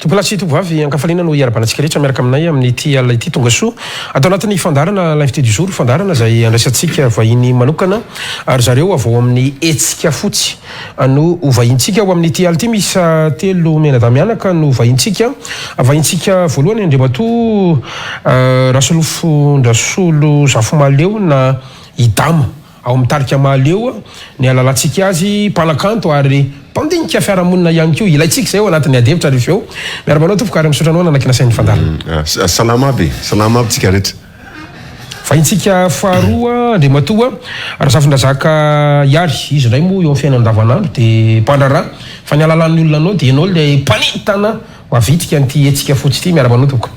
Tompolatsy tovavy ankafaliana no iara-banatsika rehetra miaraka aminay amin'ny ity alina ity tonga soa atao anatin'ny fandarana l'invité du jour fandarana izay andraisantsika vahiny manokana ary zareo avao amin'ny etsika fotsy no vahintsika ao amin'ny ity alina ity misy telo menadamianaka no vahintsika voalohany Andriamatoa Rasolofo Ndrasolo Zafomaleo na Idama ao amin'ny tarika Maleo ny alalatsika azy mpanakanto ary pandinika fiarahamonina ihany koa ilaitsika zay ao anatin'ny adevitra rehefa eo miara-banao tompoko ary misaotra anao nanakina sain'ny fandarana salama aby tsika rehetra vahintsika faharoa Andriamatoa Rasafindrazaka Iary izy indray moa eo amin'ny fiainana andavanandro dia mpandrarà fa ny alalan'ny olona anao dia ianao ilay mpanintana mavitrika an'ity etsika fotsy ity miara-banao tompoko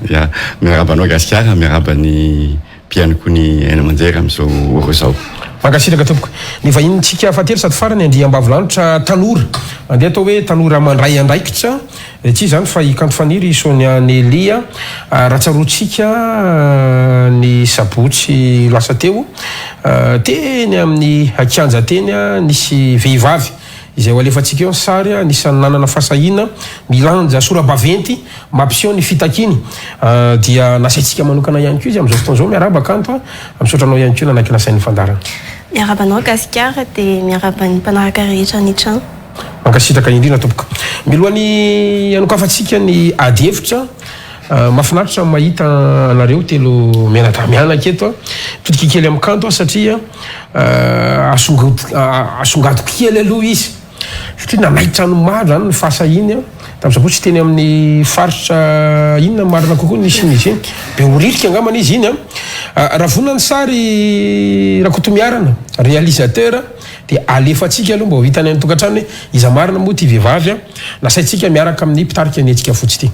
miarabanao gasikara miarabany mpianiko ny aina manjera amin'izao oro zao Mankasitraka tompoko. Ny vahintsika fahatelo sady farany Andriambavilanitra tanora. Andeha atao hoe tanora mandray andraikitra. Tsy zany fa ikanto faniry Sonia Nelia ratsarotsika ny sabotsy lasa teo. Teny amin'ny Kianja teny nisy vehivavy izay alefatsika eo sary nisy nanana fasahina milanja sora-baventy mampiseho ny fitakiny dia nasaitsika manokana ihany koa izy amin'izao fotoana izao miaraba kanto amisaotranao ihany koa nanakina sain'ny fandarana miarabanao gasikara dia miaraban'ny mpanaraka rehetra ny trano mankasitraka indrindra tompoko milohan'ny anokafatsika ny ady hevitra mahafinaritra mahita anareo telo menadamianaka eto todika kely amin'ny kanto satria asongadiko kely aloha izy satria nanaitra no maro zany ny fasahiny tamin'ny sabotsy teny amin'ny faritra inona marina kokoa nisy iny be horirika angamana izy iny raha vonina ny sary Rakotomiarana réalisateur dia alefatsika aloha mba ho hitany amin'ny tokantrano hoe iza marina moa ty vehivavy nasaitsika miaraka amin'ny mpitarika ny etsika fotsy ity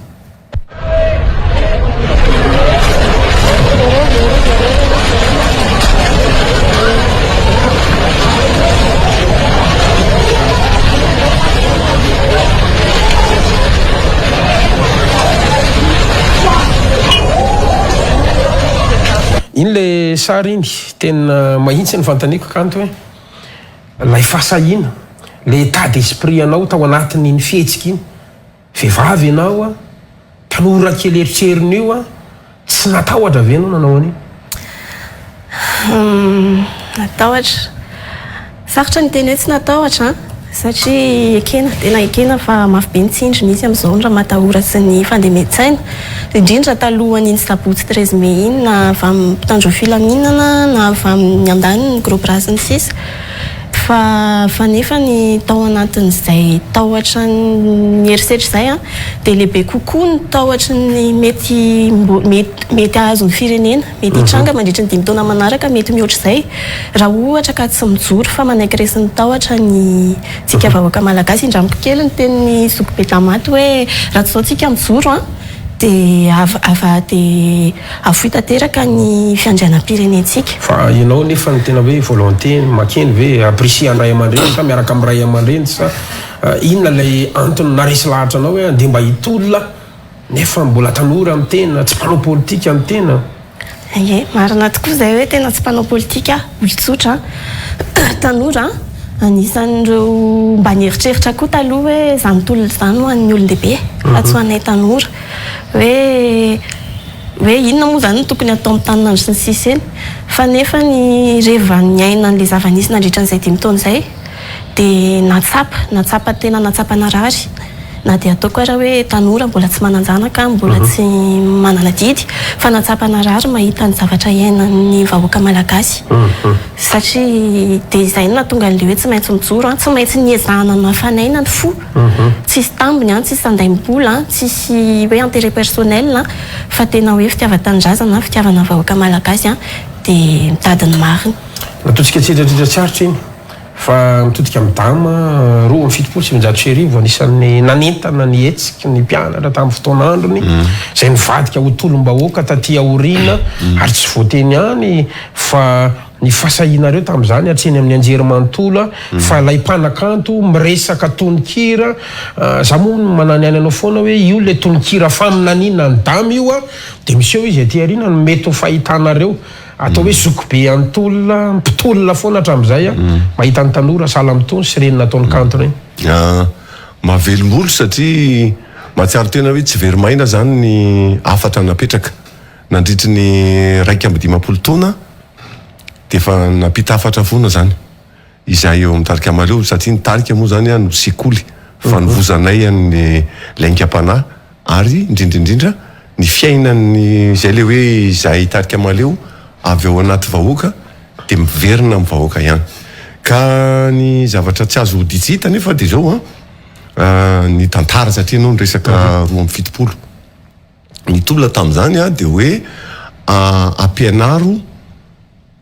iny le sary iny tena mahitsy ny fantaniko kanto hoe lay fasahina le état d'esprit anao tao anatin'iny fihetsika iny vehivavy ianao tanora kely eritreriny io tsy natahotra ve anao nanao an'io natahotra sarotra ny teny hoe tsy natahotra satria ekena tena ekena fa mafy be nitsindrina izy amin'izao raha matahoratsy ny fandeha-miantsaina indrindra talohan'iny sabotsy 13 mai iny na avy amin'ny mpitandro filaminana na avy amin'ny andaniny gros bras ny sisa fa nefa ny tao anatin'izay tahotra ny erisetra izay dia lehibe kokoa ny tahotra ny mety ahazo ny firenena mety hitranga mandritra ny 5 taona manaraka mety mihoatra izay raha ohatra ka tsy mijoro fa manaiky resin'ny tahotra ny tsika vahoaka malagasy indramiko kely ny teny Sokobe Tamaty hoe raha tsy zao tsika mijoro dia avoy tanteraka ny fiandrianam-pirenentsika fa ianao nefa ny tena hoe volonté makeny hoe apprécier ny ray aman-dreny sa miaraka amin'ny ray aman-dreny sa inona lay antony naresy lahatra anao hoe andeha mba hitolona nefa mbola tanora amin'ny tena tsy mpanao politika amin'ny tena ie marina tokoa izay hoe tena tsy mpanao politika olon-tsotra tanora anisan'ireo mba nieritreritra koa taloha hoe zany tolona zany ho an'ny olon-dehibe fa tsy ho anay tanora hoe inona moa zany tokony atao amin'ny taninandro sy ny sisa eny fa nefa ny reva ny aina n'ilay zava-nisy nandritra n'izay 5 taona izay dia natsapa tena natsapa narary na dia ataoko raha hoe tanora mbola tsy mananjanaka mbola tsy manana didy fa natsapa narary mahita ny zavatra iainan'ny vahoaka malagasy satria dia izay natonga an'ilay hoe tsy maintsy mijoro tsy maintsy niezahana ny hafanaina ny fo tsisy tambiny tsisy sandaim-bola tsisy hoe intérêt personnel fa tena hoe fitiavan-tanindrazana fitiavana vahoaka malagasy dia mitady ny marina natotsika tsetratritra-tsarotra iny fa mitodika amin'ny dama 2 anisan'ny nanentana ny etsika ny mpianatra tamin'ny fotoan'androny izay nivadika ho tolom-bahoaka taty aoriana ary tsy voateny ihany fa ny fasahinareo tamin'izany hatreny amin'ny anjery manontolo fa lay mpanakanto miresaka tononkira za moa manany any anao foana hoe io le tononkira faminanina ny dama io dia misy eo izy aty ariana no mety ho fahitanareo atao hoe zokobe antolona mpitolona foana hatramin'izay mahita ny tanora sala mitony sy renina ataon'ny kanto reny mahavelom-bolo satria mahatsiaro tena hoe tsy verimaina zany ny afatra napetraka nandritry ny 1 taona dia efa napita afatra foana zany izay eo mitarika maleo satria nitarika moa zany no sekoly fanovozanay ny laingam-panahy ary indrindraindrindra ny fiainany izay le hoe izay tarika maleo avy ao anaty vahoaka dia miverina amin'ny vahoaka ihany ka ny zavatra tsy azo dijita nefa dia zao ny tantara satria anao ny resaka 27 ny tolona tamin'izany dia hoe ampianaro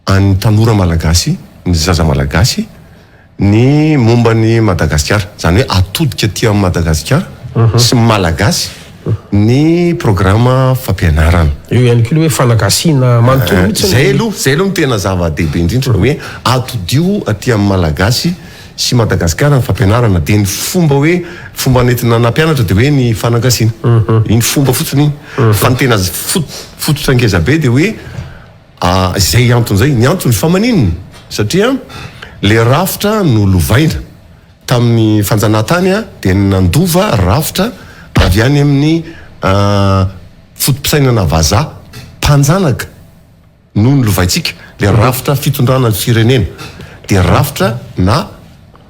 any tanora malagasy ny zaza malagasy ny momba ny Madagasikara zany hoe atodika aty amin'ny Madagasikara sy malagasy ny programa fampianarana io ihany koa hoe fanagasiana manontolo zay aloha ny tena zava-dehibe indrindra hoe atodio aty amin'ny malagasy sy Madagasikara ny fampianarana dia ny fomba hoe fomba nentina nampianatra dia hoe ny fanagasiana iny fomba fotsiny iny fa ny tena fototra angezabe dia hoe zay anton'izay ny antony famanininy satria le rafitra no lovaina tamin'ny fanjanahantany dia nandova rafitra avy any amin'ny fotom-pisainana vazaha mpanjanaka no ny lovaitsika le rafitra fitondrana ny firenena dia rafitra na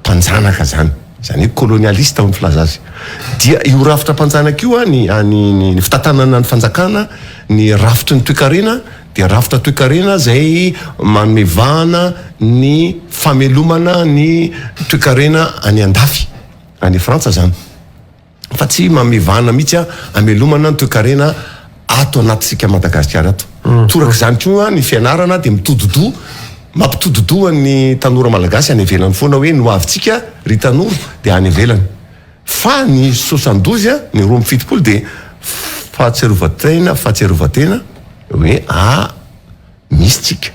mpanjanaka zany hoe kolonialista ny filaza azy dia io rafitra mpanjanaka io ny fitantanana ny fanjakana ny rafitry ny toekarena dia rafitra toekarena zay manome ny famelomana ny toekarena any andafy any Frantsa zany fa tsy mamevana mihitsy amelomana ny toekarena ato anatisika Madagasikara ato toraka zany koa ny fianarana dia mampitododoa ny tanora malagasy any ivelany foana hoe no avitsika ry tanora dia any ivelany fa ny 72 ny 27 dia fahatsiarovatena hoe misy tsika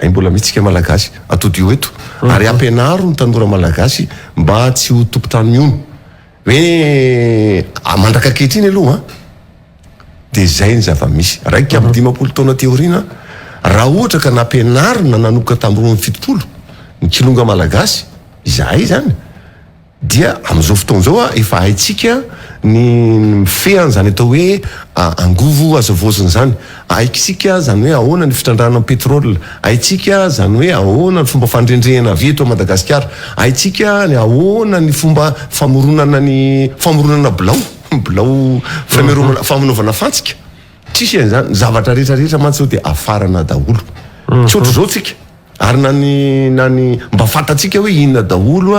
mbola misy tsika malagasy atodio eto ary ampianaro ny tanora malagasy mba tsy ho tompotrano miony hoe mandraka ankehitriny aloha dia zay ny zava-misy 1 taona teoriana raha ohatra ka nampianarina nanoka tamin'ny 70 ny kilonga malagasy izahay zany dia amin'izao fotoan'izao efa haitsika ny mifehany zany atao hoe angovo azavoziny zany haikisika zany hoe ahoana ny fitrandrana ny petrôle haitsika zany hoe ahoana ny fomba fandrendrehana vy eto Madagasikara haitsika ny ahoana ny fomba famoronana bilao famonovana fantsika tsisy zany zavatra rehetrarehetra mantsy dia afarana daholo tsy ohatry zao tsika ary na ny mba fantatsika hoe inona daholo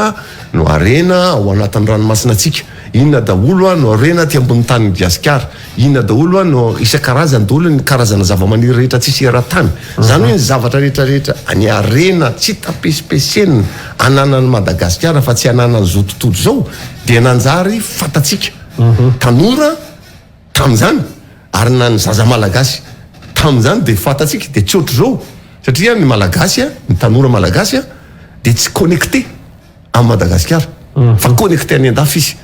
no arena ao anatin'ny ranomasinatsika inona daholo no arena ty ambony tany Madagasikara inona daholo no isan-karazany daholo ny karazana zavamaniry rehetra tsisy era-tany zany hoe ny zavatra rehetrarehetra any arena tsy tapesipesena ananany Madagasikara fa tsy ananany zao tontolo zao dia nanjary fantatsika tanora tamin'izany ary na ny zaza malagasy tamin'izany dia fantatsika dia tsy ohatry zao satria ny malagasy ny tanora malagasy dia tsy connecté amin'ny Madagasikara fa connecté any andafy izy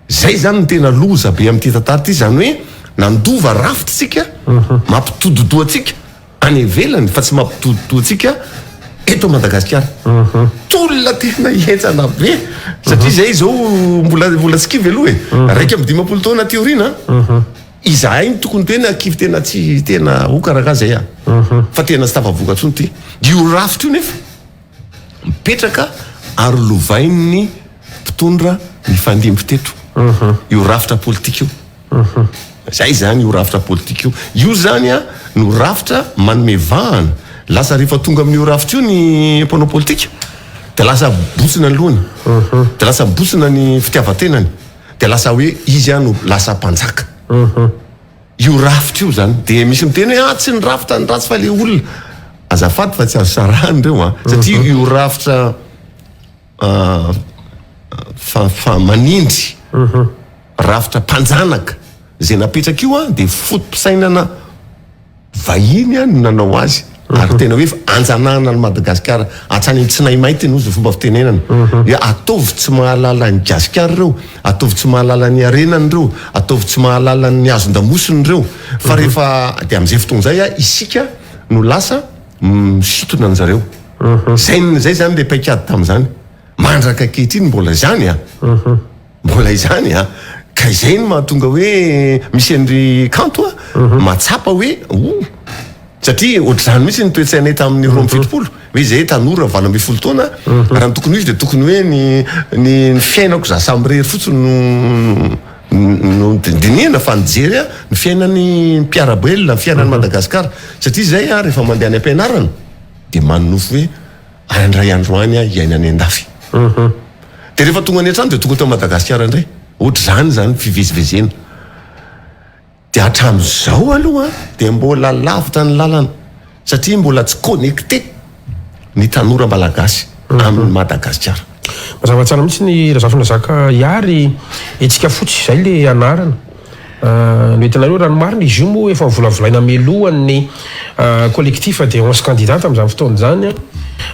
zay zany ny tena loza be amin'ity tantara ity zany hoe nandova rafitsika mampitododoatsika any ivelany fa tsy mampitododoatsika eto Madagasikara tolona tena hientsana be satria zay zao mbola tsikivy aloha 1 taona teoriana izahay ny tokony tena akivy tena tsy tena okarakah zay fa tena tsy tafavokatsony ty io rafitra io nefa mipetraka ary lovain'ny mpitondra ny fandimbitetro io rafitra politika io zay zany io rafitra politika io zany no rafitra manome vahana lasa rehefa tonga amin'io rafitra io ny mpanao politika dia lasa bosina ny lohany dia lasa bosina ny fitiavantenany dia lasa hoe izy no lasa mpanjaka io rafitra io zany dia misy miteny hoe tsy ny rafitra ny ratsy fa le olona azafady fa tsy azo sarahany reo satria io rafitra manindry rafitra mpanjanaka zay napetraka io dia fotom-pisainana vahiny no nanao azy ary tena hoe anjanahana ny Madagasikara atsany tsy nay mainty no fomba fitenenana hoe ataovy tsy mahalala ny Gasikara reo ataovy tsy mahalala ny arenany reo ataovy tsy mahalala ny azon-damosiny reo fa rehefa dia amin'izay fotoan'izay isika no lasa misitona ny zareo zay zany le paikady tamin'izany mandraka ankehitriny mbola izany ka izay no mahatonga hoe misy endry kanto matsapa hoe satria ohatr'izany mihitsy ny toetsainay tamin'ny roa amby fitopolo hoe izay tanora valo amby folo taona raha ny tokony izy dia tokony hoe ny fiainako za samy rery fotsiny no dinihana fa nijery ny fiainany mpiaraboelona ny fiainany Madagasikara satria zay rehefa mandeha any am-pianarana dia manonofo hoe andray androany iaina any an-dafy dia rehefa tonga any an-trano dia tonga tao Madagasikara indray ohatr'izany zany fivezivezena dia hatramin'izao aloha dia mbola lavitra ny lalana satria mbola tsy connecté ny tanora malagasy amin'ny Madagasikara. Mazava tsara mihitsy ny razafina zaka iary etsika fotsy izay le anarana no hitanareo ranomarina izy io moa efa mivolavolaina melohan'ny collectif de 11 candidats tamin'izany fotoana izany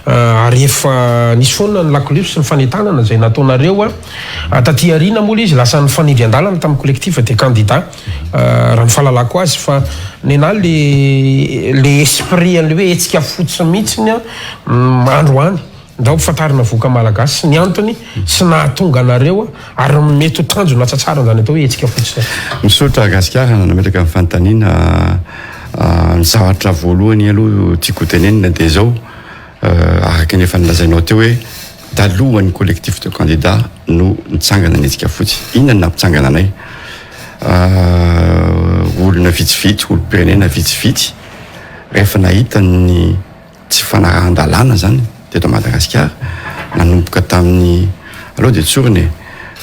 ary efa nisy foana ny lakolosy sy ny fanentanana izay nataonareo taty arina moa izy lasa ny fanindry an-dalana tamin'ny collectif de candidat raha ny fahalalako azy fa nena le esprit an'le hoe etsika fotsy mihitsiny androany ndao mpifantarina voka malagasy ny antony sy nahatonga anareo ary mety ho tanjona tsatsara zany atao hoe etsika fotsy misaotra Gasikara nametraka amin'ny fanontaniana ny zavatra voalohany aloha tiako tenenina dia zao araka ny efa nilazainao teo hoe talohan'ny collectif de candidat no nitsangana ny etsika fotsy inona nampitsangana anay olona vitsivitsy olom-pirenena vitsivitsy rehefa nahita ny tsy fanarahan-dalàna zany teto Madagasikara nanomboka tamin'ny aloha dia tsoriny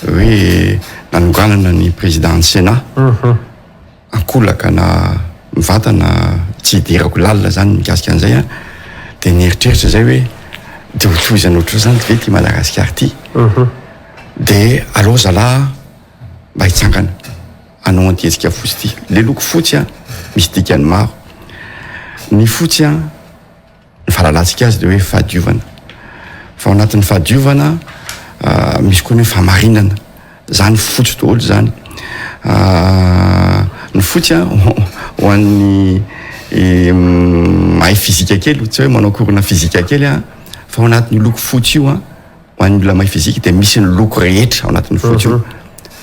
hoe nanonganana ny président Sénat ankolaka na mivatana tsy hidirako lalina zany mikasika an'izay dia nieritreritra zay hoe dia hotoizana ohatro zany ve ty Madagasikara ty dia allo zalahy mba hitsangana anao anty etsika fotsy ty le loko fotsy misy dikany maro ny fotsy ny fahalalantsika azy dia hoe fahadiovana fa ao anatin'ny fahadiovana misy koa ny famarinana zany fotsy daholo zany ny fotsy ho an'ny mahay fizika kely tsy hoe manao korona fizika kely fa ao anatin'ny loko fotsy io ho an'ny olona mahay fizika dia misy ny loko rehetra ao anatin'ny fotsy io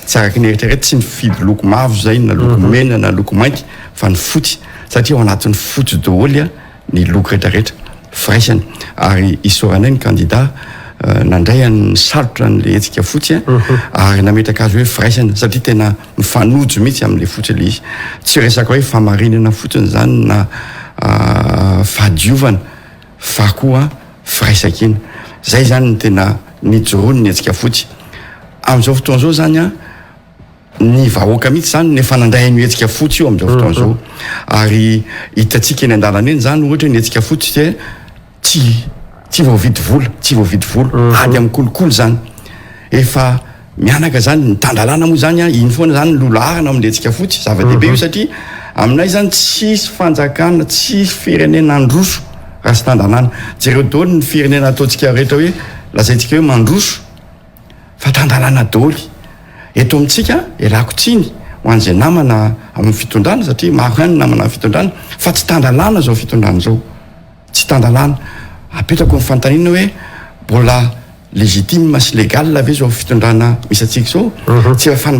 tsy araka ny rehetrarehetra tsy mifidy loko mavo zay na loko mena na loko mainty fa ny fotsy satria ao anatin'ny fotsy daholo ny loko rehetrarehetra firaisany ary isoranay ny candidat nandray ny salotra n'le etsika fotsy ary nametraka azy hoe firaisana satria tena mifanojo mihitsy amin'le fotsy le izy tsy resaka hoe famarinana fotsiny zany na fahadiovana fa koa firaisakina zay zany ny tena nijoroany ny etsika fotsy amin'izao fotoana zao zany ny vahoaka mihitsy zany nefa nandray ny etsika fotsy io amin'izao fotoana zao ary hitatsika eny an-dalana eny zany ohatra ny etsika fotsy dia tsy voavidy vola ady amin'ny kolokolo zany efa mianaka zany ny tandalana moa zany iny foana zany lolaharana amin'le etsika fotsy zava-dehibe io satria aminay zany tsisy fanjakana tsisy firenena androso raha sy tandalana jereo daholo ny firenena ataontsika rehetra hoe lazaintsika hoe mandroso fa tandalana daholo eto amintsika ialako tsiny ho an'izay namana amin'ny fitondrana satria maro ihany namana amin'ny fitondrana fa tsy tandalana zao fitondrana zao tsy tandalana apetrako ny fanontaniana hoe mbola légitime sy légal ve zao fitondrana misy atsika zao tsy efa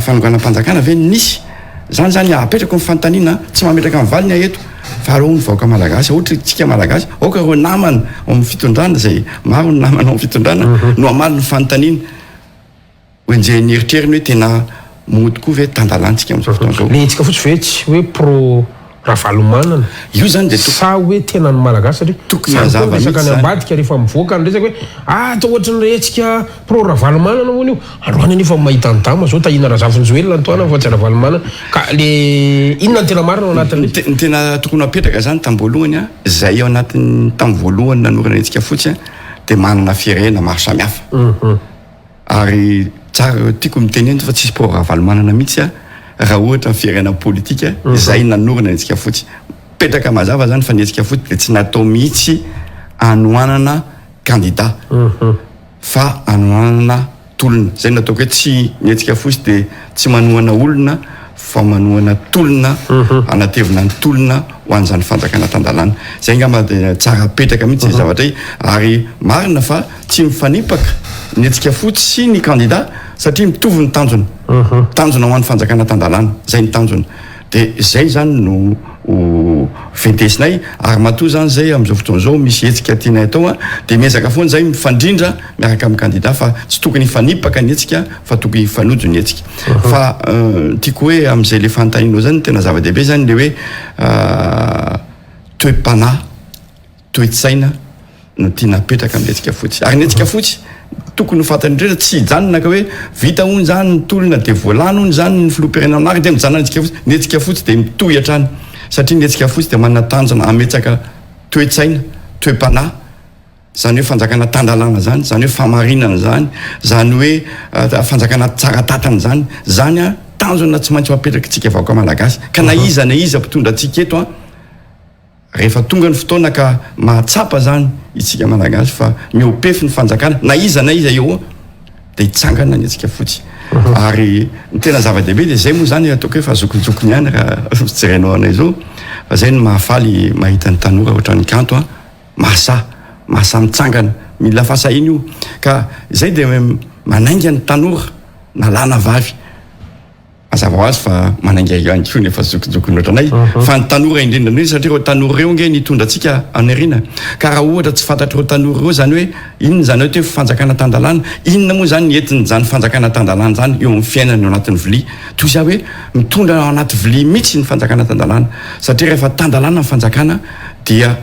fanonganam-panjakana ve nisy zany apetrako ny fanontaniana tsy mametraka amin'ny valiny eto fa aloha ny vahoaka malagasy ohatra tsika malagasy aoka reo namana amin'ny fitondrana zay maro ny namana amin'ny fitondrana no amaly ny fanontaniana hoenjey ny eritreriny hoe tena mody koa ve tandalantsika amin'izao fotoana zao le etsika fotsy ve tsy hoe pro ravalomanana io zany dia sa hoe tena ny malagasy satria tokony mazava resaka ny ambadika rehefa mivoaka ny resaka hoe atao ohatra ny retsika pro ravalomanana moa io androany nefa mahita ny dama zao tahina razafiny joelona antoana fa tsy ravalomanana ka le inona ny tena marina ao anatin'ny ny tena tokony apetraka zany tam'voalohany zay ao anatin'ny tamin'ny voalohany nanorana etsika fotsy dia manana firenena maro samihafa ary tsara tiako miteneny fa tsisy pro ravalomanana mihitsy raha ohatra ny firenena politika zay nanorana etsika fotsy petraka mazava zany fa ny etsika fotsy dia tsy natao mihitsy anoanana candidat fa anoanana tolona zay nataoko hoe tsy ny etsika fotsy dia tsy manoana olona fa manoana tolona anatevina ny tolona ho an'izany fanjakana tandalana zay ngamba tsara petraka mihitsy zavatra ary marina fa tsy mifanipaka ny etsika fotsy sy ny candidat satria mitovy ny tanjona tanjona ho an'ny fanjakana tandalana zay ny tanjona de zay zany no fentesinay ary matoa zany zay am'izao fotoana zao misy etsika tianay atao de miezaka foana zay mifandrindra miaraka amin'ny candidat fa tsy tokony fanipaka ny etsika fa tokony fanojo ny etsika fa tiako hoe am'izay le fanontanianao zany tena zava-dehibe zany le hoe toe-panahy toe-tsaina no tiana apetraka amin'ny etsika fotsy ary ny etsika fotsy tokony ho fantany indrindra tsy hijanona ka hoe vita hono zany ny tolona de voalany hono zany ny filoam-pirenena maro de mijanona ny etsika fotsy de mitohy hatrany satria ny etsika fotsy de manana tanjona ametsaka toe-tsaina toe-panahy zany hoe fanjakana tandalana zany zany hoe famarinana zany zany hoe fanjakana tsara tatana zany zany a tanjona tsy maintsy mapetraka tsika vaoka malagasy ka na iza mpitondra atsika eto rehefa tonga ny fotoana ka mahatsapa zany itsika malagasy fa miopefy ny fanjakana na iza eo de hitsangana ny etsika fotsy ary ny tena zava-dehibe de zay moa zany ataoko hoe fa zokonjokony ihany raha jerenao anay zao fa zay no mahafaly mahita ny tanora ohatran'ny kanto mahasa mitsangana mila fasahiny io ka zay de manainga ny tanora na lana vavy mazava ho azy fa manainga ihany ko nefa zokonjokony ohatranay fa ny tanora indrindra indrindra satria reo tanora reo nge nitondra atsika anarina ka raha ohatra tsy fantatry reo tanora reo zany hoe inona zany hoe fanjakana tandalana inona moa zany entin' zany fanjakana tandalana zany eo amin'ny fiainany ao anatin'ny vilia toy zay hoe mitondra ao anaty vilia mihitsy ny fanjakana tandalana satria rehefa tandalana ny fanjakana dia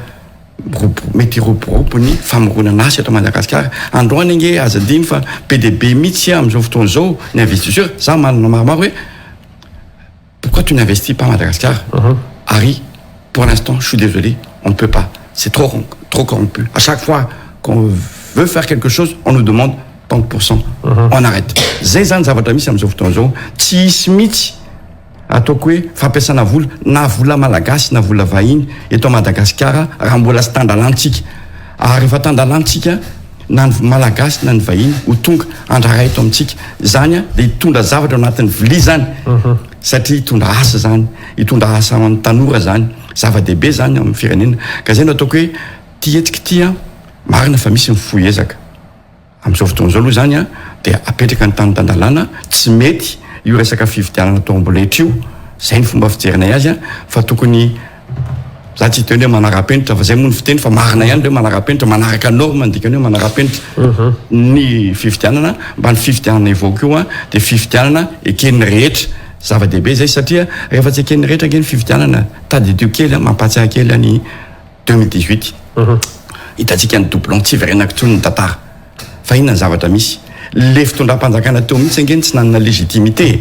mety roborobony ny famoronana asy eto Madagasikara androany nge azadiny fa PDB mihitsy am'izao fotoana zao ny investisseur za manana maromaro hoe pourquoi tu n'investis pas à Madagascar Harry, pour l'instant, je suis désolé, on ne peut pas. C'est trop corrompu. À chaque fois qu'on veut faire quelque chose, on nous demande tant de pourcents. On arrête. Zezan zavatra misy am'izao fotoana zao, tsy hisy mihitsy ataoko hoe fampiasana vola na vola malagasy na vola vahiny eto Madagasikara raha mbola sy tandalantsika. Ary rehefa tandalantsika na ny malagasy na ny vahiny ho tonga andraray eto amintsika zany de hitondra zavatra anatin'ny vilia zany satria hitondra asa zany hitondra asa amin'ny tanora zany zava-dehibe zany amin'ny firenena ka zay no ataoko hoe ty etsika ty marina fa misy mifoy ezaka am'izao fotoana zao aloha zany de apetraka ny tany tandalana tsy mety io resaka fividianana tomboletra io zay ny fomba fijerinay azy fa tokony za tsy hiteny hoe manara-penitra fa zay moa ny fiteny fa marina ihany hoe manara-penitra manaraka norme dikany hoe manara-penitra ny fividianana mba ny fividianana evoaka io de fividianana ekeny rehetra zava-dehibe zay satria rehefa tsy ekeny rehetra nge ny fividianana tadidio kely mampatsiahy kely any 2018 hitatsika ny doublon tsy verenako tsony ny tantara fa inona ny zavatra misy le fitondram-panjakana teo mihitsy angeny tsy nanana légitimité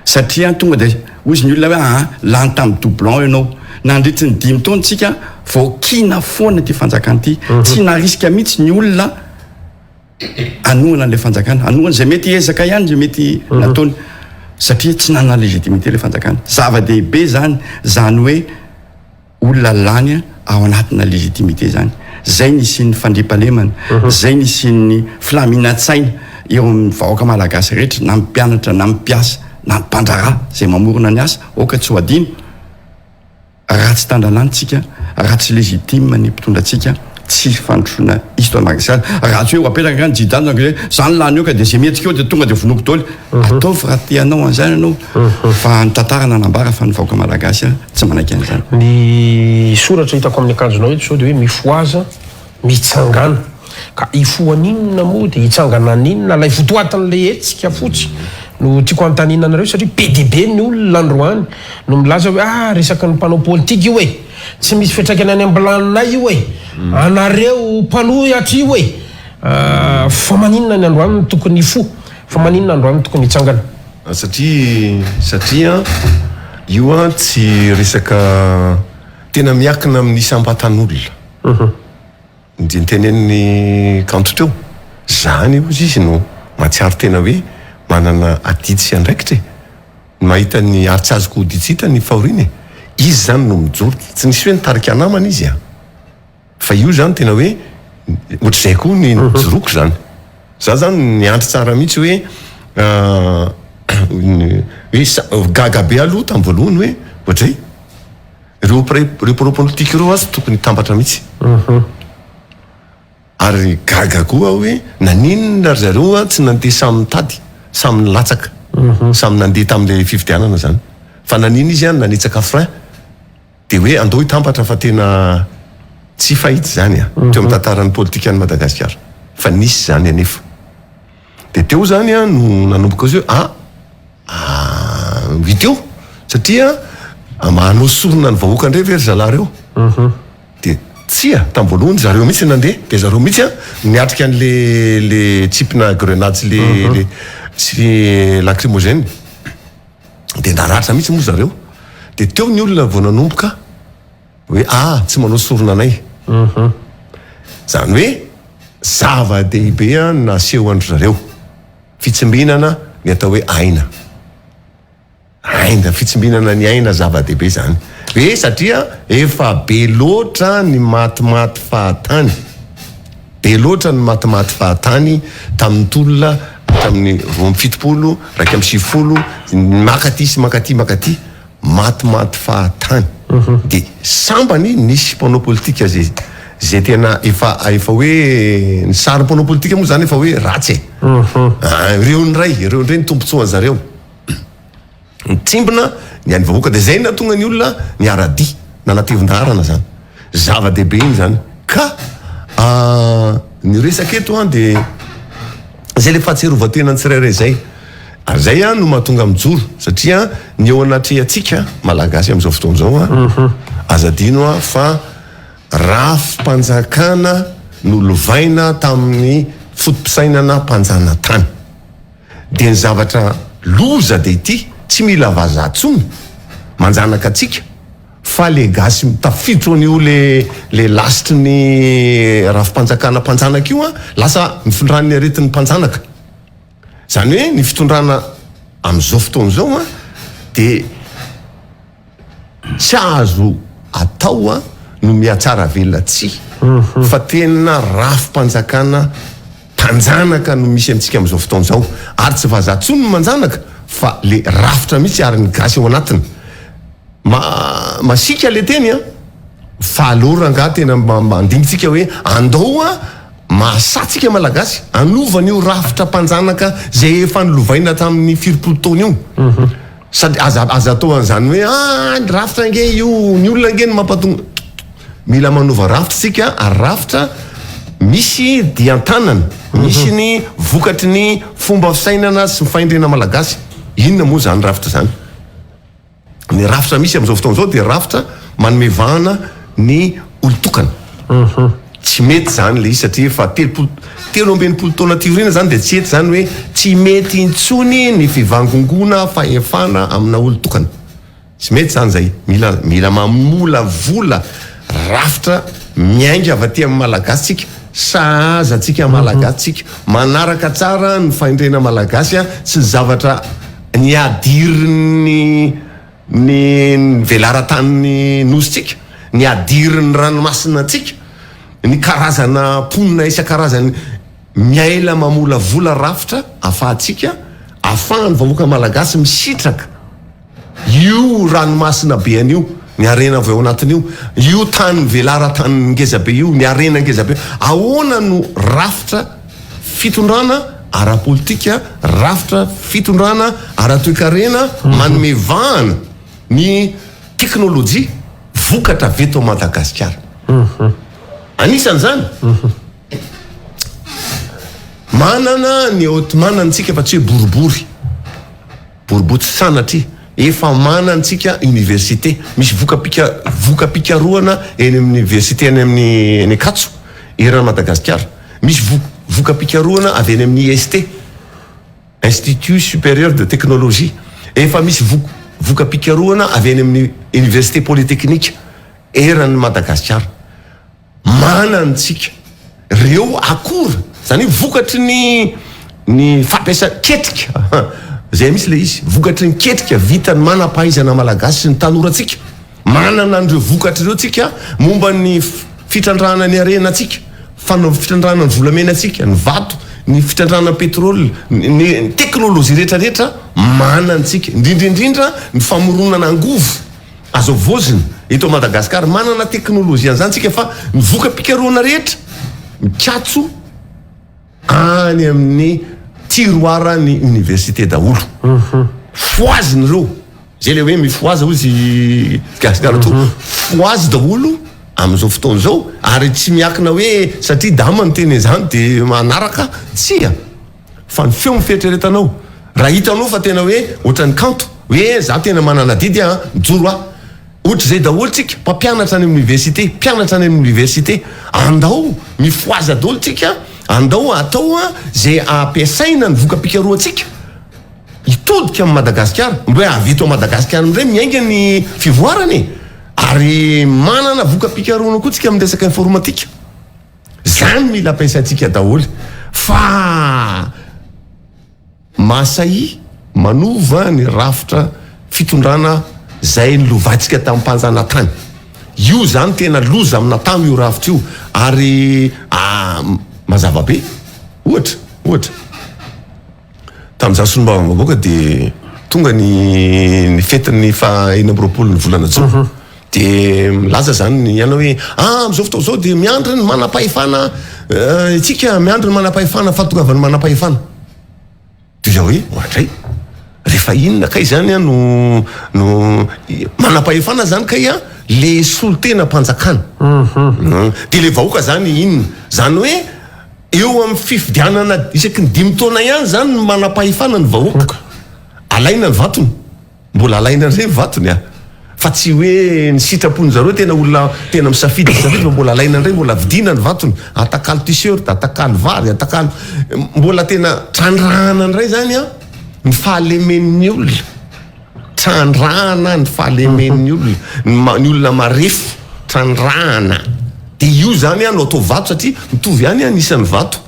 satria tonga de ozy ny olona hoe lany tamin'ny doublon ianao nandritry ny 5 taona tsika vao kina foana ty fanjakana ty tsy nariska mihitsy ny olona anohana le fanjakana anohana zay mety ezaka ihany zay mety nataony satria tsy nanana légitimité le fanjakana zava-dehibe zany zany hoe olona lany ao anatina légitimité zany zay nisian'ny fandripalemana zay nisian'ny filaminatsaina eo amin'ny vahoaka malagasy rehetra na mpianatra na mpiasa na mpandrara zay mamorona ny asa oka tsy ho adino raha tsy tandalantsika raha tsy légitime ny mpitondratsika tsy fandrosoana histoire Madagasikara raha tsy hoe apetraka kany jidana hoe zany lany eo ka de zay mihetsika eo de tonga de vonoko daholo ataovy raha te anao an'izany anao fa ny tantara nanambara fa ny vahoaka malagasy tsy manaiky an'izany ny soratra hitako amin'ny akanjonao eto sao de hoe mifoaza mitsangana ka ifoaninona moa de hitsangana ninona lay fotoatan'le etsika fotsy no tiako antanina anareo satria PDB ny olona androany no milaza hoe resaka ny mpanao politika io hoe tsy misy fiatraikany any amblaninay io hoe anareo mpanohy atry io hoe fa maninona ny androany tokony fo fa maninona androany tokony hitsangana satria io tsy resaka tena miakina amin'ny isam-batan'olona ny teneniny kanto teo zany ozy izy no matsiaro tena hoe manana aditsy andraikitra mahita ny aritsy azoko hoditsita ny fahoriny izy zany no mijoro tsy nisy hoe nitarika anamana izy fa io zany tena hoe ohatr'izay koa ny joroko zany za zany ny andry tsara mihitsy hoe hoe gagabe aloha tamin'ny voalohany hoe ohatray reo politika ireo azy tokony tambatra mihitsy ary gaga koa hoe naninona zareo a tsy nandeha samy mitady samy nilatsaka samy nandeha tamin'le fifidianana zany fa nanina izy any nanitsaka frein de hoe andao hitambatra fa tena tsy fahity zany a teo amin'ny tantaran'ny politika any Madagasikara fa nisy zany anefa de teo zany a no nanomboka izy hoe viteo satria manao sorona ny vahoaka indray very zalahy reo de tsy tamin'ny voalohany zareo mihitsy nandeha de zareo mihitsy a niatrika an'le tsipina grenade sy lacrymogène de naratra mihitsy moa zareo de teo ny olona vao nanomboka hoe tsy manao sorona anay zany hoe zava-dehibe a naseho andro zareo fitsimbinana ny atao hoe aina fitsimbinana ny aina zava-dehibe zany hoe satria efa be loatra ny matimaty fahatany be loatra ny matimaty fahatany tamin'ny tolona tamin'ny 27 raika amby 70 makaty matimaty fahatany de sambany nisy mpanao politika zay tena efa hoe ny sary mpanao politika moa zany efa hoe ratsy reo ndray ny tombontsoan zareo tsimbina ny any vahoaka de zay na tonga ny olona ny aradi nanatevin-darana zany zava-dehibe iny zany ka ny resaka eto a de zay le fahatserovatena ny tsirairay zay ary zay a no mahatonga mijoro satria ny eo anatry atsika malagasy am'izao fotoana zao a azadino a fa rafim-panjakana no lovaina tamin'ny fotom-pisainana mpanjana tany de ny zavatra loza de ity tsy mila vazatsony manjanaka atsika fa le gasy tafiditro an'io le lasitry ny rafim-panjakana mpanjanaka io a lasa mifindran'ny aretin'ny mpanjanaka zany hoe ny fitondrana am'izao fotoana zao a de tsy azo atao a no miatsara velona tsy fa tena rafim-panjakana mpanjanaka no misy amintsika am'izao fotoana zao ary tsy vazatsony no manjanaka fa le rafitra mihitsy ary ny gasy ao anatiny masika le teny a fa aloranga tena mandinitsika hoe andao a mahasatsika malagasy anovana io rafitra mpanjanaka zay efa nilovaina tamin'ny 40 taona io sady aza atao an'izany hoe ny rafitra nge io ny olona nge ny mampatonga mila manova rafitra sika ary rafitra misy diantanana misy ny vokatry ny fomba fisainana sy mifaindrena malagasy inona moa zany rafitra zany ny rafitra misy am'izao fotoana zao de rafitra manome vahana ny olotokana tsy mety zany le izy satria fa 30 taona tiorina zany de tsy ety zany hoe tsy mety intsony ny fivangongona fahefana amina olotokana tsy mety zany zay mila mamola vola rafitra miainga avy aty amin'ny malagasy tsika sahaza atsika malagasy tsika manaraka tsara ny faindrena malagasy a sy ny zavatra ny adiriny ny velaran-tany nositsika ny adiriny ranomasina tsika ny karazana ponina isan-karazany miaila mamola vola rafitra afahatsika afahany vahoaka malagasy misitraka io ranomasina be an'io ny arena avy ao anatin'io io tany velara-tany ngezabe io ny arena ngezabe ahoana no rafitra fitondrana ara-politika rafitra fitondrana ara-toekarena manome vahana ny teknôlôjia vokatra veto Madagasikara anisan'ny zany manana ny manantsika fa tsy hoe boribory sanatry efa manantsika université misy voka-pikaroana eny amin'ny université eny amin'ny Akatso eran'ny Madagasikara misy voka-pikaroana avy eny amin'ny IST Institut Supérieur de Technologie efa misy voka-pikaroana avy eny amin'ny université polytechnique eran'ny Madagasikara manantsika reo akora zany vokatry ny fampiasa ketrika zay misy le izy vokatry ny ketrika vitany manam-pahaizana malagasy sy ny tanoratsika manana andreo vokatry reo tsika momba ny fitrandrana ny arena tsika fitrandrana ny volamena tsika ny vato ny fitrandrana pétrole ny teknôlôjia rehetrarehetra manantsika indrindraindrindra ny famoronana angovo azo voziny eto Madagasikara manana teknôlôjia an'izany tsika fa mivoaka pikaroana rehetra mikatso any amin'ny tiroarany université daholo foaziny reo zay le hoe mifoaza ozy gasikara to foazy daholo amin'izao fotoana zao ary tsy miakina hoe satria dama ny teny zany de manaraka tsia fa ny feo miferitreretanao raha hitanao fa tena hoe ohatran'ny kanto hoe za tena manana didy mijoro ohatra zay daholo tsika mpampianatra any amin'ny université mpianatra any amin'ny université andao mifoaza daholo tsika andao atao zay ampiasaina ny voka-pikaroantsika hitodika amin'ny Madagasikara mboe avy eto Madagasikara am'izay miainga ny fivoarany ary manana voka-pikaroana koa tsika amin'ny resaka informatika zany mila ampiasaintsika daholo fa masay manova ny rafitra fitondrana zay ny lovatsika tamin'ny mpanjana tany io zany tena loza amina tamy io rafitra io ary mazava be ohatra tamin'ny Jasombavam-baboaka de tonga ny fetin'ny fa 4 ny volana Jona de milaza zany iana hoe am'izao fotoana zao de miandry ny manam-pahefana itsika miandry ny manam-pahefana fatongavany manam-pahefana de za hoe ohatray rehefa inona kay zany no manam-pahefana zany kay le solotena mpanjakana de le vahoaka zany inona zany hoe eo amin'ny fifidianana isaky ny 5 taona ihany zany ny manam-pahefana ny vahoaka alaina ny vatony mbola alaina ny vatony fa tsy hoe ny sitrapony zareo tena olona tena misafidy fa mbola alaina ny mbola vidina ny vatony atakalo t-shirt atakalo vary atakalo mbola tena trandrahana ny ray zany ny fahalemen'ny olona trandrahana ny fahalemen'ny olona ny olona marefo trandrahana de io zany no atao vato satria mitovy ihany anisan'ny vato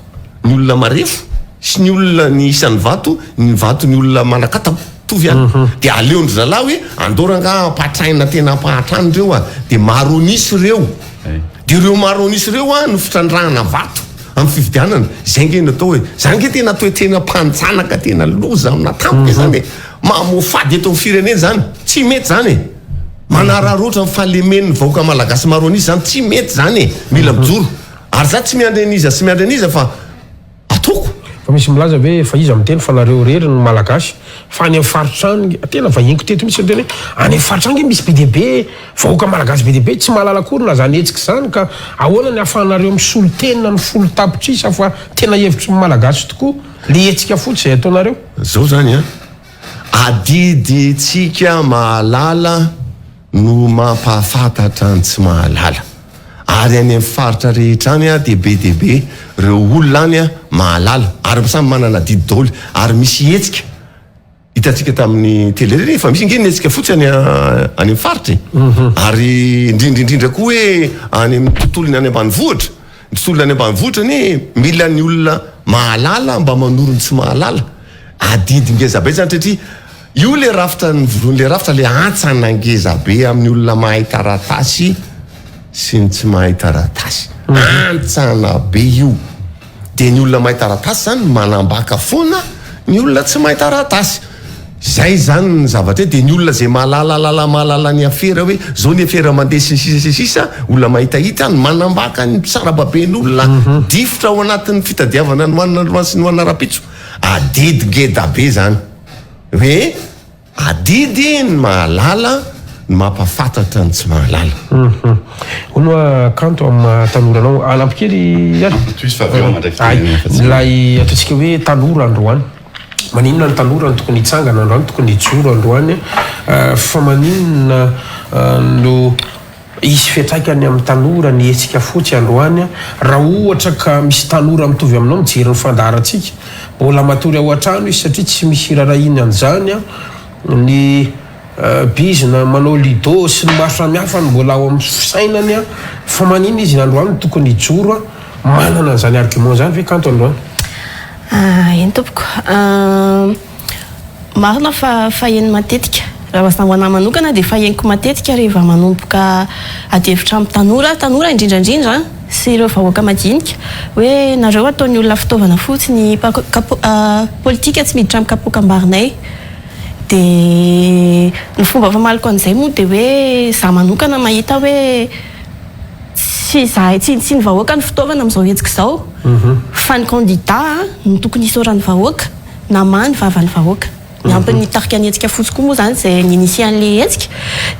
ny olona marefo sy ny olona ny isan'ny vato ny olona manakatako mitovy ihany de aleondry zalahy hoe andoranga patraina tena pahatrany reo de maronisy reo de reo maronisy reo no fitrandrahana vato amin'ny fividianana zay nge natao hoe zany nge tena atao tena mpanjanaka tena loza amina tampoka zany mamofady eto amin'ny firenena zany tsy mety zany manararoatra amin'ny fahalemen'ny vahoaka malagasy maronisy zany tsy mety zany mila mijoro ary za tsy miandry aniza fa atoko fa misy milaza hoe fa izy amin'ny teny fa nareo rery ny malagasy fa any amin'ny faritrany tena vahiniko teto misy teny any amin'ny faritrany misy be dia be vahoaka malagasy be dia be tsy mahalala akory na zany hetsika zany ka ahoana ny ahafahanareo misolo tena ny folo tapitrisa fa tena hevitry ny malagasy tokoa le hetsika fotsy zay ataonareo zao zany adiditsika mahalala no mampahafantatra ny tsy mahalala ary any amin'ny faritra rehetra any de be reo olona any mahalala ary samy manana didy daholo ary misy hetsika hitatsika tamin'ny tele reny fa misy nge ny hetsika fotsy any amin'ny faritra ary indrindrindrindra koa hoe any amin'ny tontolony any ambanivohitra ny tontolony any ambanivohitra ny mila ny olona mahalala mba manorony tsy mahalala adidy ngezabe zany satria io le rafitra ny volohany le rafitra le antsana ngezabe amin'ny olona mahay taratasy sy ny tsy mahay taratasy antsana be io de ny olona mahay taratasy zany manambaka foana ny olona tsy mahay taratasy zay zany ny zavatra de ny olona zay mahalala ny afera hoe zao ny afera mandeha sisa olona mahitahita ny manambaka ny tsarababen'olona difotra ao anatin'ny fitadiavana ny manana sy ny manana rapitso adidy ngeda be zany hoe adidy ny mahalala ny mampafantatra ny tsy mahalala ono kanto amin'ny tanoranao alampikely lay ataontsika hoe tanora androany maninona ny tanora ny tokony hitsangana androany tokony hijoro androany fa maninona no isy fiatraikany amin'ny tanora ny hetsika fotsy androany raha ohatra ka misy tanora mitovy aminao mijery ny fandaratsika mbola matory ao an-trano izy satria tsy misy rahahiny an'izany ny bizina manao lido sy ny maro samihafa ny mbola ao amin'ny fisainany fa manina izy androany tokony hijoro manana an'izany argument zany ve kanto androany eny tompoko marina fa faheny matetika raha vasangoana manokana dia faheniko matetika rehefa manomboka adevitra amin'ny tanora indrindrandrindra sy ireo vahoaka madinika hoe nareo ataony olona fitaovana fotsiny politika tsy miditra amin'ny kapokambarinay dia ny fomba famaliko an'izay moa dia hoe za manokana mahita hoe tsy ny vahoaka ny fitaovana amin'izao hetsika izao fa ny candidat no tokony hisaorany vahoaka na ma ny vava ny vahoaka ny ampiny tarika ny hetsika fotsy koa moa zany zay ny initie an'le hetsika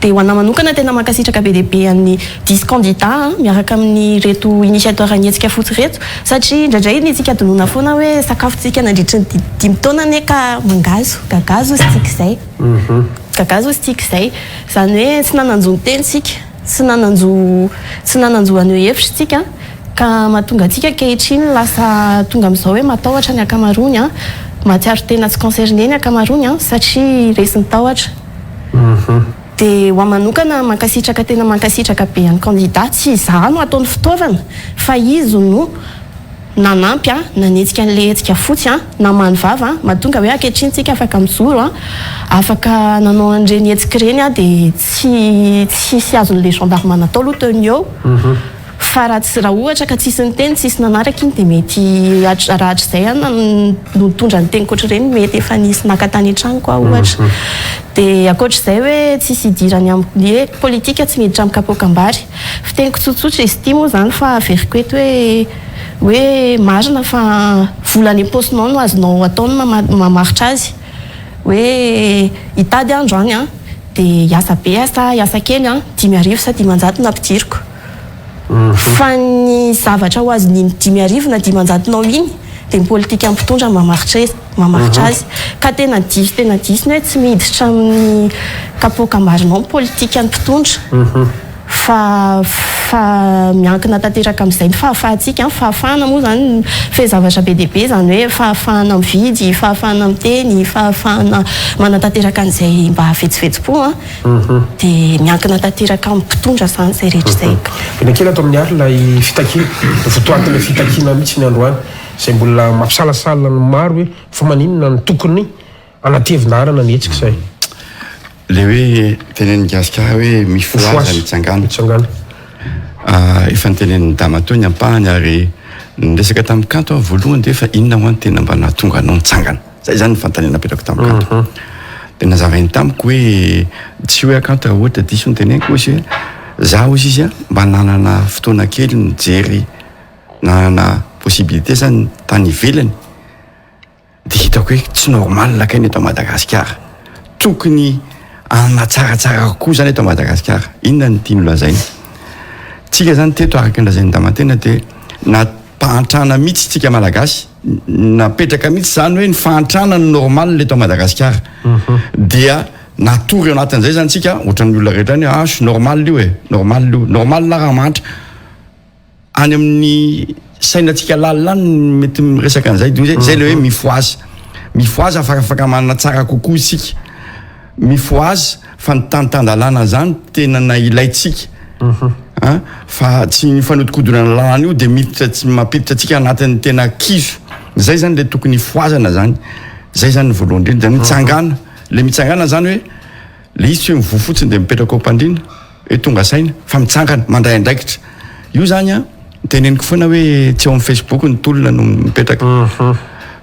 dia ho ana manokana tena mankasitraka be dia be amin'ny 10 candidat miaraka amin'ny reto initiateur ny hetsika fotsy reto satria indraindray ny tsika adonona foana hoe sakafotsika nandritry ny 5 taona ne ka mangazo gagazo sy tika izay gagazo sy tika izay zany hoe tsy nananjo ny tenitsika tsy nananjo an'io hevitra tsika ka mahatonga atsika kehitriny lasa tonga amin'izao hoe matahotra ny akamarony mahatsiaro tena tsy concerné ny akamarony satria resy ny tahotra dia ho manokana mankasitraka tena mankasitraka be any candidat tsy izaha no ataony fitaovana fa izy no nanampy nanetsika an'le hetsika fotsy na many vava mahatonga hoe ankehitriny tsika afaka mijoro afaka nanao an'ireny hetsika ireny dia tsy azon'le gendarme natao aloha teo ny eo fa raha ohatra ka tsisy ny teny tsisy nanaraka iny dia mety rahatr'izay no mitondra ny teny koatra ireny mety efa nisy nakatany an-trano koa ohatra dia akoatr'izay hoe tsisy hidirany amin'ny politika tsy miditra amin'ny kapoakambary fiteniko tsotsotra izy ity moa zany fa averiko eto hoe marina fa volany am-paosinao no azonao ataony mamaritra azy hoe hitady andro any dia hiasa be hiasa kely 5 sa 10 na ampidiriko fa ny zavatra ho azy ny 5 na 10 iny dia ny politika ampitondra mamaritra azy ka tena diso ny hoe tsy miditra amin'ny kapoakambarinao ny politika ampitondra fa miankina tanteraka amin'izay ny fahafahantsika fahafahana moa zany fehezavatra be dia be zany hoe fahafahana mividy fahafahana miteny fahafahana manatanteraka an'izay mba fetsifetsim-po dia miankina tanteraka ampitondra zany izay rehetra izay inakely ato amin'ny alina fitakiana votoatiny fitakina mihitsy ny androany izay mbola mampisalasala ny maro hoe fa maninona ny tokony anatevinarana ny hetsika izay le hoe tenen'ny gasikara hoe mifoaza mitsangana efa nytenen'ny dama ny ampahany ary nyresaka tamin'ny kanto voalohany dia efa inona ho any tena mba nahatonga anao nitsangana zay zany ny fantanena apetrako tamin'ny kanto dia nazavainy tamiko hoe tsy hoe akanto raha ohatra diso ny teneniko ozy hoe za ozy izy mba nanana fotoana kely nijery nanana possibilité zany tany ivelany dia hitako hoe tsy normal akainy eto Madagasikara tokony anatsaratsara kokoa zany eto Madagasikara inona ny tiany lazainy tsika zany teto araka ny lazainy damatena dia nampahantrana mihitsy tsika malagasy napetraka mihitsy zany hoe ny fahantrana ny normal eto Madagasikara dia natory ao anatin'izay zany tsika ohatran'ny olona rehetra ny sy normal io normal raha mantra any amin'ny sainatsika lalilany mety miresaka an'izay zay le hoe mifoazy afaka manana tsara kokoa isika mifoazy fa ny tantandalana zany tena na ilaitsika fa tsy mifanodikodonana lalana io dia mampiditra atsika anatin'ny tena kizo zay zany le tokony foazana zany zay zany ny voalohany indrindra dia mitsangana le mitsangana zany hoe le izy tsy hoe mivoa fotsiny dia mipetraka ao am-pandriana hoe tonga saina fa mitsangana mandray andraikitra io zany teneniko foana hoe tsy ao amin'ny Facebook ny tolona no mipetraka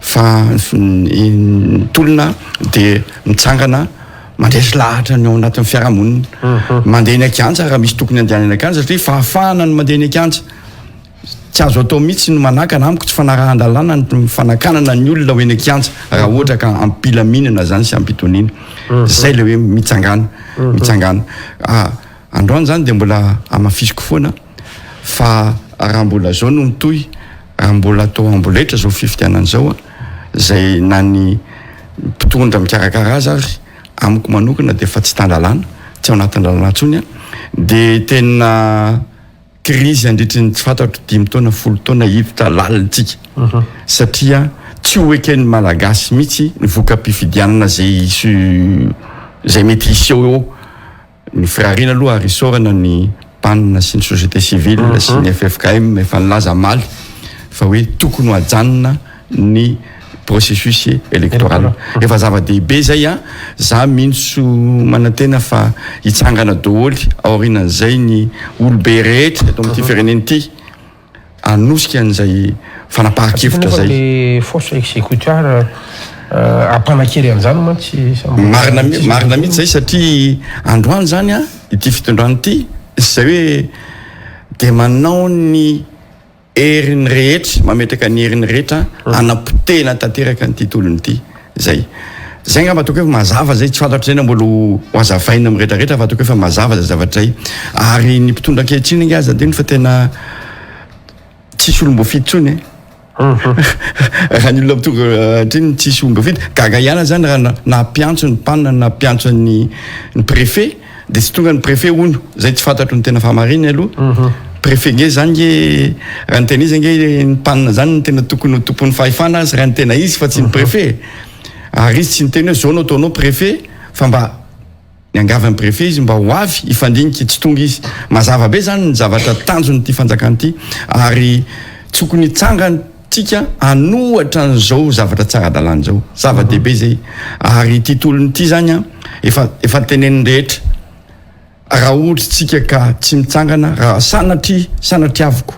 fa ny tolona dia mitsangana mandresy lahatra ny ao anatin'ny fiarahamonina mandeha ny akantsa raha misy tokony andehanany akantsa satria fahafahana ny mandeha ny akantsa tsy azo atao mihitsy no manakana amiko tsy fanarahan-dalàna ny fanakanana ny olona hoe ny akantsa raha ohatra ka ampilaminana zany sy ampitoniana zay le hoe mitsangana androany zany dia mbola amafisiko foana fa raha mbola zao no mitohy raha mbola atao amboletra zao fifidianana zao zay na ny mpitondra mikarakara azy ary amiko manokana dia fa tsy tandalàna tsy ao anatin'ny lalàna ntsony dia tena krizy andritry ny tsy fantatro 5 taona 10 taona hiditra lalintsika satria tsy ho eken'ny malagasy mihitsy ny voka-pifidianana zay mety iseho eo ny firariana aloha ary isorana ny mpanina sy ny société civile sy ny FFKM efa nilaza maly fa hoe tokony ho ajanona ny processus électoral efa zava-dehibe zay za mihitsy manantena fa hitsangana daholo aorinan'izay ny olobe rehetra eto amin'ity fireneny ity anosika an'izay fanapahan-kevitra zay le force exécutoire ampanakery an'izany mantsy marina mihitsy zay satria androany zany a ity fitondrany ity zay hoe de manao ny heriny rehetra mametraka ny heriny rehetra anapotena tanteraka ny titolony ity zay ngamba toko efa mazava zay tsy fantatro zay mbola hoazavaina amin'ny rehetrarehetra fa toko efa mazava zay zavatra zay ary ny mpitondra ankehitriny ngy aza de fa tena tsisy olombo fitsony raha ny olona mitonga triny tsisy olombo fity gaga ihana zany raha napiantso ny mpanina napiantso ny préfet de tsy tonga ny préfet ono zay tsy fantatro ny tena famariny aloha préfet nge zany nge raha ny tena izy nge ny mpanina zany ny tena tokony tompon'ny fahefana azy raha ny tena izy fa tsy ny préfet ary izy tsy ny teny hoe zao no ataonao préfet fa mba niangavan'ny préfet izy mba ho avy ifandiniky tsy tonga izy mazava be zany ny zavatra tanjon'ity fanjakana ity ary tsokony tsangantsika anohatra n'izao zavatra tsara adalany zao zava-dehibe zay ary titolon'ity zany a efa tenen'ny rehetra raha ohatra tsika ka tsy mitsangana raha sanatry avoko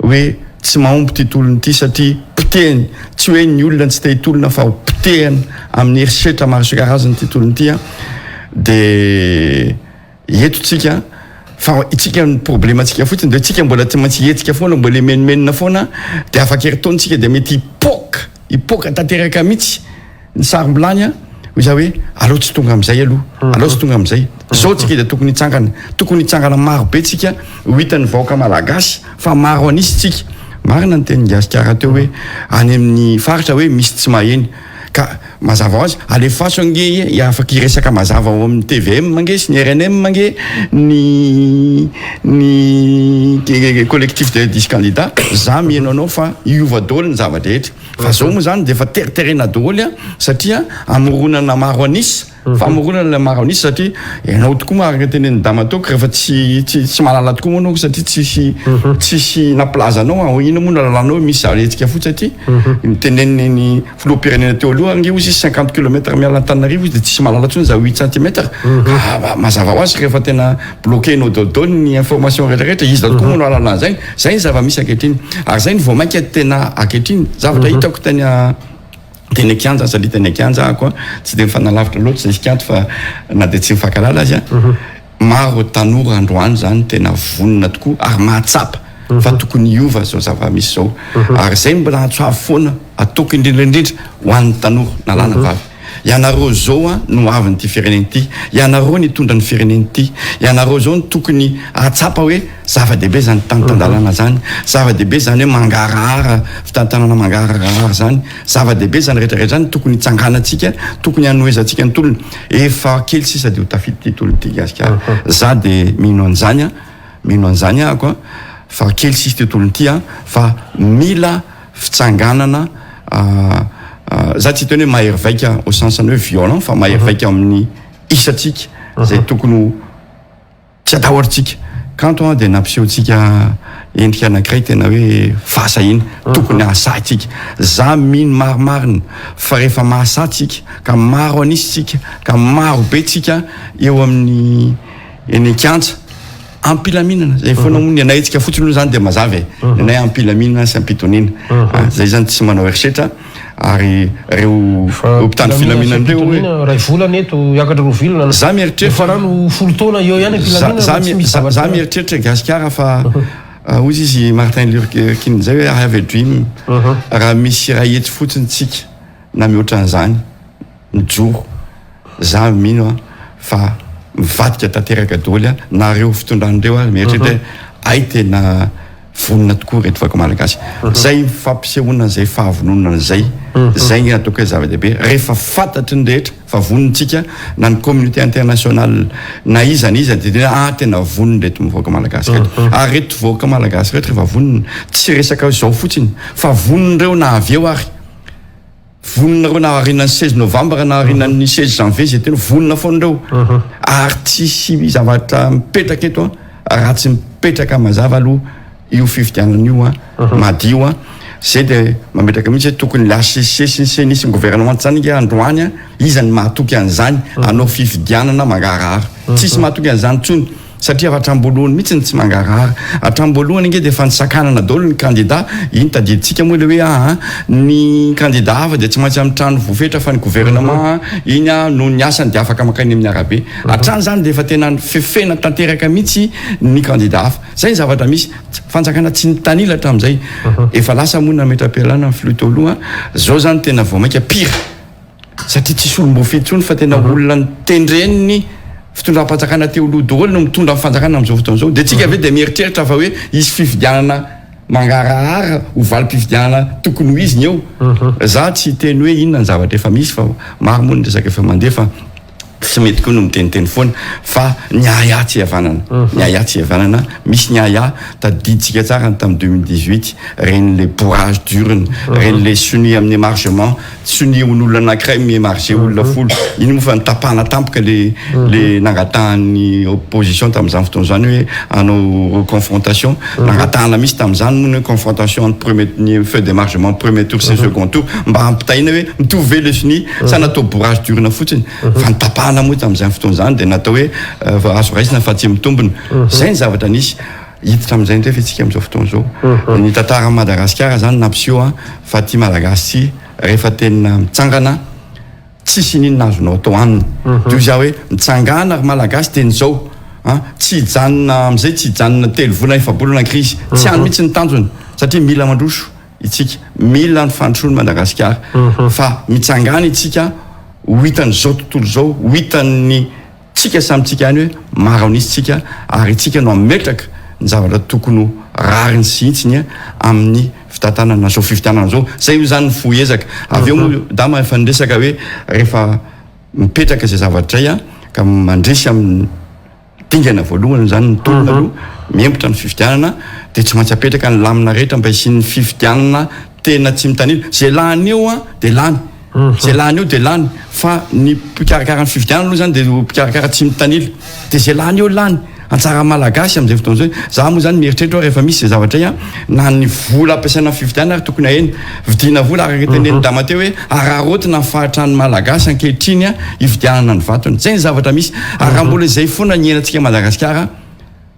hoe tsy mahomby titolon'ity satria potehany tsy hoe ny olona tsy tehitolona fa ho potehany amin'ny herisetra maro isan-karazany titolon'ity a de eto tsika fa itsika ny problème atsika fotsiny de tsika mbola tsy maintsy hetsika foana mbola emenomenona foana de afaka eritonytsika de mety hipoka tanteraka mihitsy ny sarom-bilany a za hoe alao tsy tonga am'izay alao tsy tonga am'izay zao tsika de tokony hitsangana maro be tsika ho hitany vahoaka malagasy fa maro anisy tsika marina ny teny gasikara teo hoe any amin'ny faritra hoe misy tsy maheny ka mazava ho azy alefaso ange afaka iresaka mazava ao amin'ny TVM mange sy ny RNM mange ny collectif de 10 candidats za mihaino anao fa iova daholo ny zava-drehetra fa zao moa zany de efa teriterena daholo a satria amoronana maro anisy fa amoronana maro anisy satria ianao tokoa maraka teneny damatoko rehefa tsy malala tokoa moa anao satria tsisy naplaza anao ina moa nalalànao misy zaretsika fotsy satria miteneny ny filoham-pirenena teo aloha ange ozy 50 km miala Antananarivo izy de tsisy malala tsony za 8 cm mazava ho azy rehefa tena bloquenao dodao ny information rehetrarehetra izy tokoa moa nalalàna zay ny zava-misy ankehitriny ary zay ny vao mainka tena ankehitriny zavatra hitako teny akianja satria teny akianja koa tsy de mifanalavitra loatra zay ikanto fa na de tsy mifankalala azy a maro tanora androany zany tena vonona tokoa ary mahatsapa fa tokony iova zao zava-misy zao ary zay mbola antsoavy foana ataoko indrindraindrindra ho an'ny tanora nalàna vavy ianareo zao a no avin'ity fireneny ity ianareo ny tondra ny fireneny ity ianareo zao ny tokony atsapa hoe zava-dehibe zany tanitandalana zany zava-dehibe zany hoe mangarahara fitantanana mangarahara zany zava-dehibe zany rehetrarehetra zany tokony itsanganatsika tokony hanoezantsika ny tolony efa kely sisa de ho tafidy ty tolony ty gasikara za de mino an'izany a koa fa kely sisy ty tolony ty a fa mila fitsanganana za tsy hiteny hoe mahery vaika au sensany hoe violent fa mahery vaika amin'ny isatsika zay tokony tsy atahotritsika kanto de nampisehotsika endrika anankiray tena hoe fahasahina tokony asatsika za mino maromarina fa rehefa mahasatsika ka maro anisitsika ka maro be tsika eo amin'ny eny kiantsa ampilaminana zay foana moa ny anay tsika fotsiny aloha zany de mazava ny anay ampilaminana sy ampitonina zay zany tsy manao herisetra ary reo mpitandro filaminana reo hoe ray volana eto iakatra rovilona za mieritreritra rano folo taona eo ihany ampilaminana za mieritreritra gasikara fa ozy izy Martin Luther King zay hoe I have a dream raha misy raha hetsy fotsiny tsika na mihoatra an'izany mijoro za mino fa mivadika tanteraka daholo a na reo fitondran'ireo a mieritreritra ay tena vonona tokoa reto vaiko malagasy zay fampisehoana zay fahavononana zay ny ataoko hoe zava-dehibe rehefa fantatry ny rehetra fa vonintsika na ny communauté internationale na iza de tena voniny reto mivoaka malagasy reto ary reto voaka malagasy reto rehefa voniny tsy resaka zao fotsiny fa vonin'ireo na avy eo ary voninareo na arinan'ny 16 novembre na arinan'ny 16 janvier zay tena vonina foanareo ary tsisy zavatra mipetraka eto raha tsy mipetraka mazava aloha io fifidianan'io madio zay de mametraka mihitsy hoe tokony lasesesy nisy gouvernement zany nge androany izany mahatoky an'izany anao fifidianana mangarahara tsisy mahatoky an'izany tsony satria hatramboalohany mihitsy ny tsy mangarahara hatramboalohany inge dia efa nisakanana daholo ny candidat iny tadiditsika moa le hoe ny candidat hafa dia tsy maintsy amin'ny trano voafetra fa ny gouvernement iny no ny asany dia afaka makany amin'ny arabe hatrany zany dia efa tena fefena tanteraka mihitsy ny candidat hafa zay ny zavatra misy fanjakana tsy nitanila hatramin'izay efa lasa moa nametra-pialana amin'ny filoha teo aloha zao zany tena vao mainka pire satria tsisy olom-boafety tsony fa tena olona nitendreniny fitondram-panjakana teo aloha daholo no mitondra amin'ny fanjakana amin'izao fotoan'izao dia tsika ave dia mieritreritra fa hoe isy fifidianana mangarahara ho valim-pifidianana tokony ho izy ny eo za tsy teny hoe inona ny zavatra efa misy fa maro moa ny resaka efa mandeha fa tsy mety koa no miteniteny foana fa niaya tsy havanana niaya tsy havanana misy niaya tadiditsika tsara tamin'ny 2018 reny le bourrage d'urne reny le suni amin'ny émargement suni on'olona anankiray miemarge olona folo iny moa fa nitapahana tampoka le nangatahany opposition tamin'izany fotoana zany hoe hanao confrontation nangatahana misy tamin'izany moa hoe confrontation entre premier feu d'émargement premier tour sy second tour mba hampitahina hoe mitovy le suni sa natao bourrage d'urne fotsiny fa nitapahana moa tamin'izany fotoana zany dia natao hoe azo raisina fa tsy mitombona zay ny zavatra nisy hiditra amin'izay ndray fetsika amin'izao fotoana zao ny tantara Madagasikara zany nampiseho fa ty malagasy rehefa tena mitsangana tsisy ninona azonao atao aminy toy za hoe mitsangana ary malagasy teny zao tsy hijanona amin'izay tsy hijanona telo volana efa-bolana crise tsy any mihitsy ny tanjony satria mila mandroso itsika mila ny fandrosoany Madagasikara fa mitsangana itsika ho hitany zao tontolo zao ho hitany tsika samytsika any hoe maro nisy tsika ary tsika no ametraka ny zavatra tokony rariny sy hitsiny amin'ny fitantanana zao fifidianana zao zay io zany foezaka avy eo moa dama efa niresaka hoe rehefa mipetraka zay zavatra zay ka mandresy amin'ny dingana voalohany zany nitolona aloha miembotra ny fifidianana dia tsy maintsy apetraka ny lamina rehetra mba hisian'ny fifidianana tena tsy mitanila zay lany eo dia lany zay lany eo dia lany fa ny mpikarakara ny fifidianana aloha zany dia mpikarakara tsy mitanila dia zay lany eo lany antsara malagasy amin'izay fotoana zao za moa zany mieritreritra rehefa misy zay zavatra na ny vola ampiasaina fifidianana ary tokony aheny vidiana vola araka teneny dama teo hoe ararotina ny fahatrany malagasy ankehitriny hifidianana ny vatony zay ny zavatra misy ary raha mbola izay foana ny henantsika Madagasikara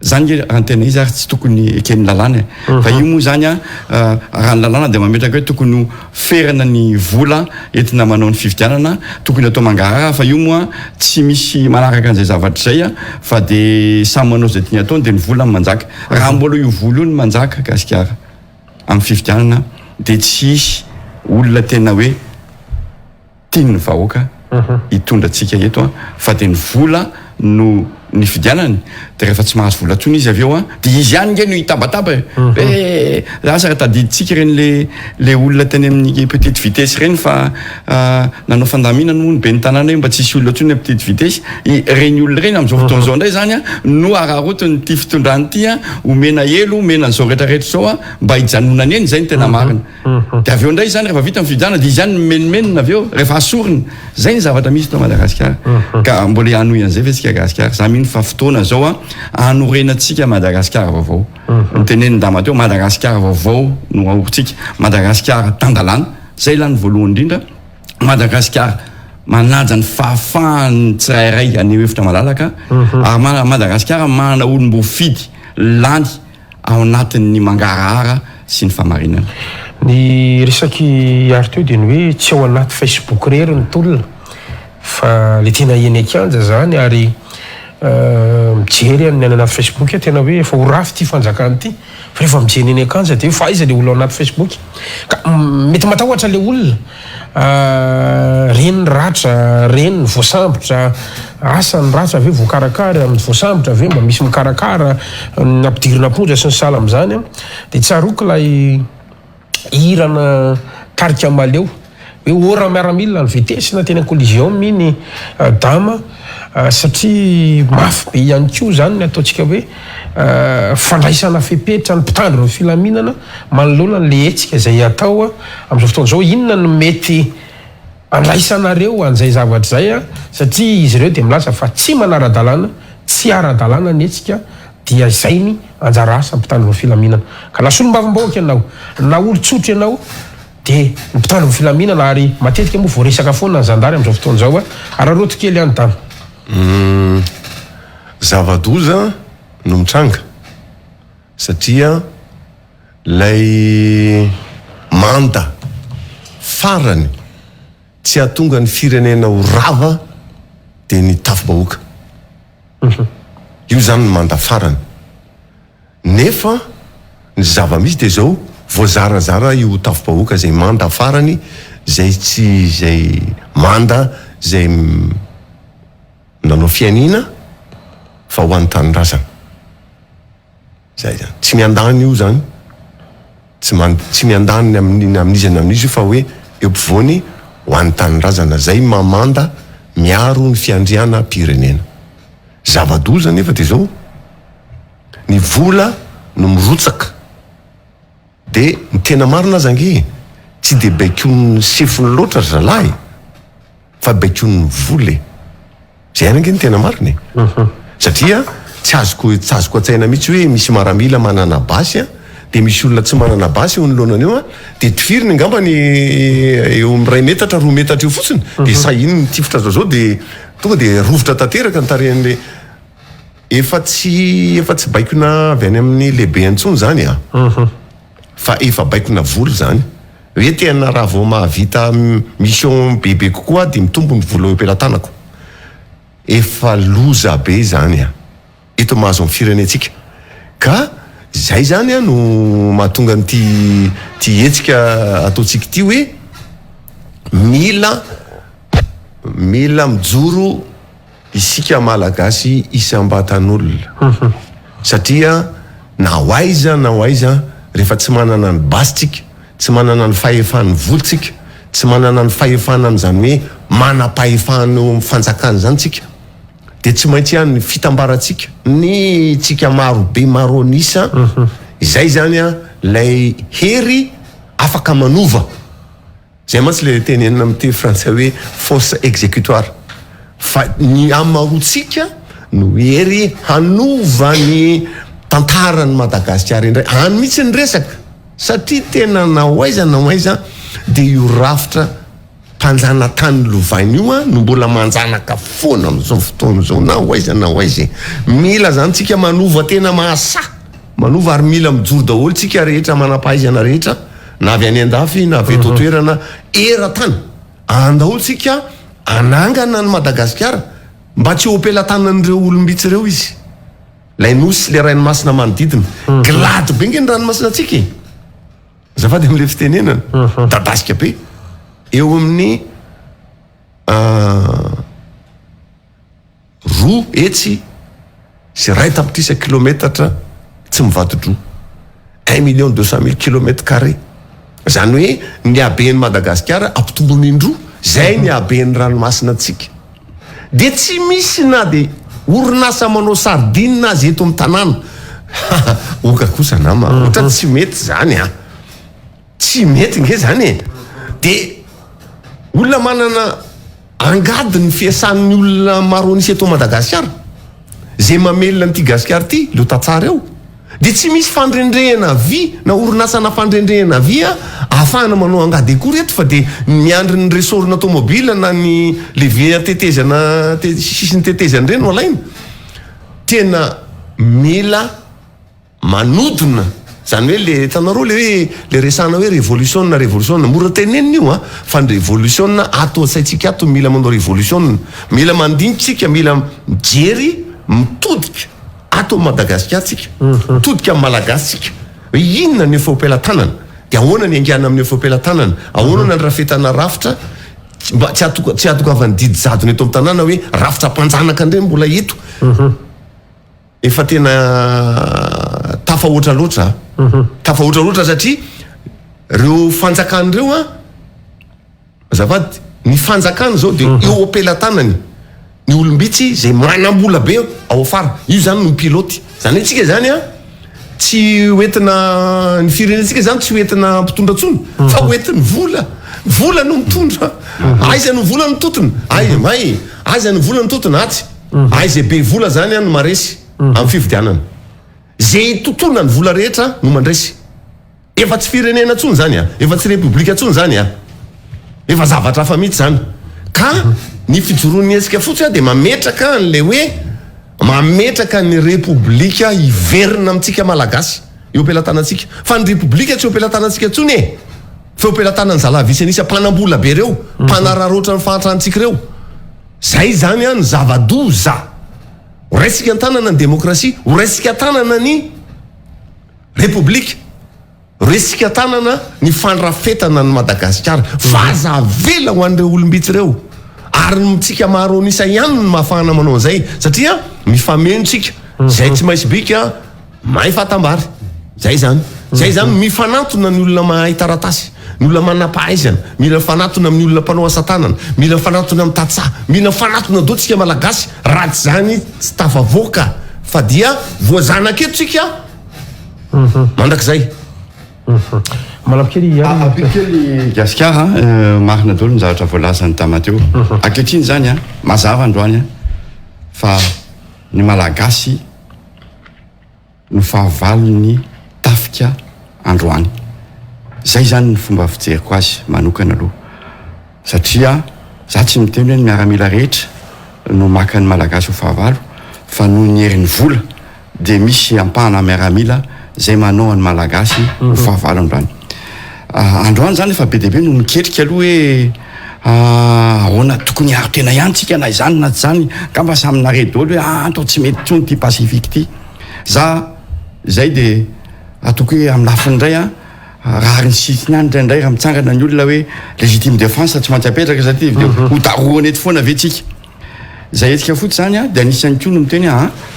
zany raha tena izy ary tsy tokony ekeny lalàna fa io moa zany raha ny lalàna dia mametraka hoe tokony ferana ny vola entina manao ny fifidianana tokony atao mangarahara fa io moa tsy misy manaraka an'izay zavatra zay fa dia samy manao zay tiany ataony dia ny vola ny manjaka raha mbola io vola io ny manjaka Gasikara amin'ny fifidianana dia tsy hisy olona tena hoe tiany ny vahoaka hitondra antsika eto fa dia ny vola no ny fidianany dia rehefa tsy mahazo vola tsony izy avy eo dia izy ihany nge no hitabataba hoe asa raha tadiditsika reny le olona teny amin'ny petite vitesse reny fa nanao fandaminana moa ny be ny tanàna io mba tsisy olona tsony petite vitesse reny olona reny amin'izao fotoana zao indray zany no ararotiny ty fitondrany ty omena elo omena n'izao rehetrarehetra zao mba hijanonany eny zay ny tena marina dia avy eo indray zany rehefa vita ny fidianana dia izy ihany menomenona avy eo rehefa asorina zay ny zavatra misy to Madagasikara ka mbola hanoy an'izay ve tsika Gasikara za mino fa fotoana zao anorenantsika Madagasikara vaovao niteneny dama teo Madagasikara vaovao no ahoritsika Madagasikara tandalana zay lany voalohany indrindra Madagasikara manaja ny fahafahany tsirairay any hevitra malalaka ary Madagasikara manana olom-bofidy lany ao anatin'ny mangarahara sy ny famarinana ny resaky ary teo dia ny hoe tsy ao anaty Facebook rery ny tolona fa le tena eny akanja zany ary mijery any anaty Facebook tena hoe efa ho rafy ty fanjakany ty fa rehefa mijeny eny akanja dia fa aiza le olona ao anaty Facebook ka mety matahotra le olona reny ratra reny ny voasambotra asa ny ratra ave voakarakara amin'ny voasambotra ave mba misy mikarakara nampidirina aponja sy ny sala amin'izany dia tsaroky lay irana tarika maleo hoe ora miaramila ny vitesina tena collision miny dama satria mafy be ihany koa zany ny ataontsika hoe fandraisana fepetra ny mpitandro ny filaminana manolona ny le hetsika izay atao amin'izao fotoana zao inona no mety andraisanareo an'izay zavatra zay satria izy ireo dia milaza fa tsy manara-dalàna tsy ara-dalàna ny hetsika dia zainy anjara asa mpitandro ny filaminana ka lasolombavim-bahoaka ianao na olo-tsotra ianao dia mpitandro ny filaminana ary matetika moa voaresaka foana ny zandary amin'izao fotoana zao araroto kely ihany tany zava-doza no mitranga satria lay manda farany tsy hahatonga ny firenena ho rava dia ny tafo-bahoaka io zany ny manda farany nefa ny zava-misy dia zao voazarazara io tafo-bahoaka zay manda farany zay tsy zay manda zay nanao fianina fa ho an'ny tanindrazana zay zany tsy miandany io zany tsy miandany amin'izany amin'izy io fa hoe eo ampovoany ho an'ny tanindrazana zay mamanda miaro ny fiandriana pirenena zava-doza nefa dia zao ny vola no mirotsaka dia ny tena marina zange tsy dia baikony sefony loatra zalahy fa baikony vola zay anange ny tena marina satria tsy azoko atsaina mihitsy hoe misy maramila manana basy dia misy olona tsy manana basy eo nyloanany eo dia tifiriny angamba ny eo amiray metatra 2 metatra eo fotsiny dia sahiny ny tifitra zao dia tonga dia rovotra tanteraka ny tarehan'le efa tsy baikona avy any amin'ny lehibe antsony zany fa efa baikona vola zany hoe tena raha vao mahavita mission bebe kokoa dia mitombo ny vola eo ampelantanako efa loza be zany eto mahazo amin'ny firenentsika ka zay zany no mahatonga ty hetsika ataontsika ty hoe mila mijoro isika malagasy isam-batan'olona satria na hoaiza rehefa tsy manana ny basitsika tsy manana ny fahefan'ny volontsika tsy manana ny fahefana n'izany hoe manam-pahefana eo amin'ny fanjakana zany tsika dia tsy maintsy ihany ny fitambarantsika ny tsika marobe maro anisa izay zany lay hery afaka manova zay mantsy le tenenina amin'ny teny frantsay hoe force exécutoire fa ny amarotsika no hery hanova ny tantarany Madagasikara indray hany mihitsy ny resaka satria tena nahoaiza dia io rafitra mpanjana tany lovainy io no mbola manjanaka foana amin'izao fotoana zao nahoaiza mila zany tsika manova tena manova ary mila mijoro daholo tsika rehetra manam-pahaizana rehetra na avy any an-dafy na avy eto toerana era-tany andaholo tsika anangana ny Madagasikara mba tsy ho ampelantanan'ireo olombitsy ireo izy lay nosy le ranomasina manodidina glady be nge ny ranomasina tsika zafady amin'le fitenenana dadasika be eo amin'ny 2 hetsy sy 1 tapitrisa kilometatra tsy mivadodro 1,200,000 kilomètres carré zany hoe ny haben'ny Madagasikara ampitombony indroa zay ny haben'ny ranomasina tsika dia tsy misy na dia orinasa manao sardine azy eto amin'ny tanàna oka kosa nama ohatra tsy mety zany tsy mety nge zany dia olona manana angady ny fiasan'ny olona maro anisy eto Madagasikara zay mamelona nyty Gasikara ty lota tsara eo dia tsy misy fandrendrehana vy na orinasana fandrendrehana vy ahafahana manao angady akory eto fa dia miandry ny resorina tomobile na ny levier tetezana sisiny tetezana ireny no alaina tena mila manodina zany hoe le tanareo le hoe le resana hoe révolution mora tenenina io fa ny révolution ato saitsika ato mila manao révolution mila mandinitsika mila mijery mitodika ato Madagasikara tsika mitodika amin'ny malagasitsika inona ny efa ampelantanana dia ahoana ny angana amin'ny efa ampelantanana ahoana ny rafetana rafitra mba tsy atokavany didy zadony eto amin'ny tanàna hoe rafitra mpanjanaka indray mbola eto efa tena tafahoatra loatra satria reo fanjakan'ireo azafady ny fanjakana zao dia eo ampelantanany ny olombitsy zay manambola be ao afara io zany no piloty zany hoe tsika zany tsy hoentina ny firenentsika zany tsy hoentina mpitondra tsony fa hoentiny vola no mitondra aiza ny vola no totona aiza ny vola no totona atsy aiza be vola zany no maresy amin'ny fividianana zay totona ny vola rehetra no mandresy efa tsy firenena tsony zany efa tsy republika tsony zany efa zavatra hafa mihitsy zany ka ny fijoroan'ny hetsika fotsy dia mametraka n'le hoe mametraka ny repoblika iverina amintsika malagasy eo ampelantanantsika fa ny repoblika tsy eo ampelantanantsika ntsony e fa eo ampelantanany zalavisy anisa mpanambola be reo mpanararoatra ny fahatrantsika reo zay zany a ny zavadoza horaisika an-tanana ny demokrasia horaisika an-tanana ny repoblika horaisika an-tanana ny fandrafetana ny Madagasikara vaza vela ho an'ireo olombitsy reo ary mitsika maro anisa ihany ny mahafahana manao an'izay satria mifamenontsika zay tsy maintsy bika mahay fatambary zay zany mifanatona ny olona mahay taratasy ny olona manam-pahaizana mila fanatona amin'ny olona mpanao asa tanana mila fanatona amin'ny tatsaha mila fanatona dotsika malagasy ratsy zany tsy tafavoaka fa dia voazanak'eto tsika mandrakizay malapikely apikely gasikara marina dolo ny zavatra voalazany tamateo ankehitriny zany a mazava androany a fa ny malagasy no fahavalony tafika androany zay zany ny fomba fijeriko azy manokana aloha satria za tsy miteny hoe ny miaramila rehetra no maka ny malagasy ho fahavalo fa noho ny herin'ny vola de misy ampahana miaramila zay manao ny malagasy ho fahavalo androany androany zany efa be deabe no miketrika aloha hoe ahoana tokony aro tena ihany tsika na izany na tsy zany ka mba samynare dolo hoe antao tsy mety tsony ty pasifika ty za zay de atoko hoe amin'ny lafiny indray a raha ny sisiny any indraindray raha mitsangana ny olona hoe légitime défense tsy maintsy apetraka za ty de hodaroana eto foana ve tsika zay etika fotsy zany a de anisany ko no miteny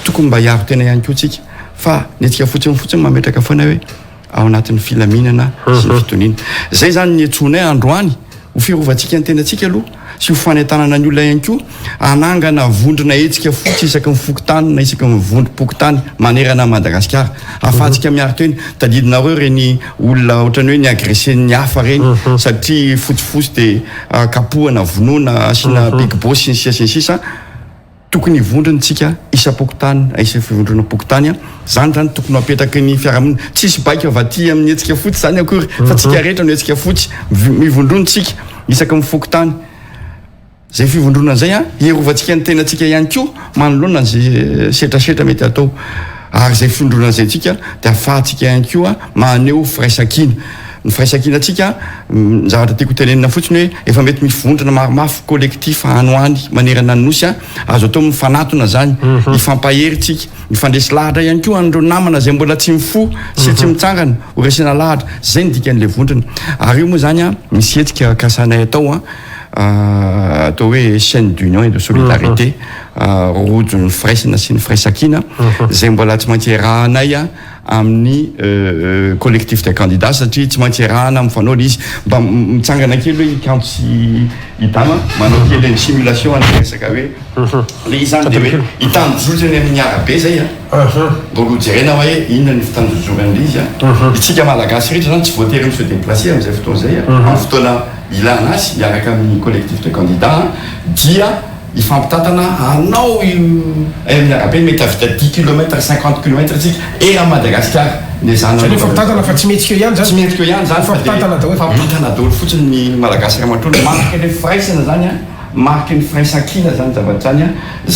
tokony mba hiaro tena ihany ko tsika fa ny etika fotsiny mametraka foana hoe ao anatin'ny filaminana sy ny fitoniana zay zany ny etsonay androany ho firovantsika ny tenatsika aloha sy ho fanentanana ny olona ihany ko anangana vondrona etsika fotsy isaky ny fokotany na isaky ny vondrom-pokotany manerana Madagasikara ahafahantsika miaro teny tadidina reo reny olona ohatrany hoe ny agressen'ny hafa reny satria fotsifotsy de kapohana vonoana asina big boss sy ny sisa tokony vondrony tsika isa-pokotany isa fivondrona pokotany zany tokony apetraky ny fiarahamonina tsisy baika vaty amin'ny etsika fotsy zany akory fa tsika rehetra no etsika fotsy mivondrontsika isaky mifokotany zay fivondrona zay hierovantsika ny tenatsika ihany ko manoloana zay setrasetra mety atao ary zay fivondrona zay tsika de ahafahantsika ihany ko maneho firaisakina ny firaisakina atsika zavatra tiako tenenina fotsiny hoe efa mety misy vondrona maromafy collectif anoany manerana ny nosy azo atao mifanatona zany ifampahery tsika mifandresy lahatra ihany ko andreo namana zay mbola tsy mifo sy tsy mitsangana ho resena lahatra zay ny dikan'le vondrona ary io moa zany misy hetsika kasanay atao atao hoe chaîne d'union et de solidarité rojo ny firaisana sy ny firaisakina zay mbola tsy maintsy rahanay amin'ny collectif de candidats satria tsy maintsy rahana mifanao le izy mba mitsangana kely hoe ikanto sy hitana manao kely ny simulation anyresaka hoe le izy zany de hoe hitanjojony amin'ny arabe zay mbola jerena hoe inona ny fitanjojovan'le izy itsika malagasy rehetra zany tsy voatery misy déplacé am'izay fotoana zay amin'ny fotoana ilana azy miaraka amin'ny collectif de candidats dia ifampitatana anao amin'ny arabe mety avita 10 km 50 km tsika era Madagasikara ne zany fampitatana fa tsy mety keo ihany zany tsy mety keo ihany zany fampitatana daholo fampitatana daholo fotsiny ny malagasy ramatolo marque ny firaisana zany marque ny firaisakina zany zavatra zany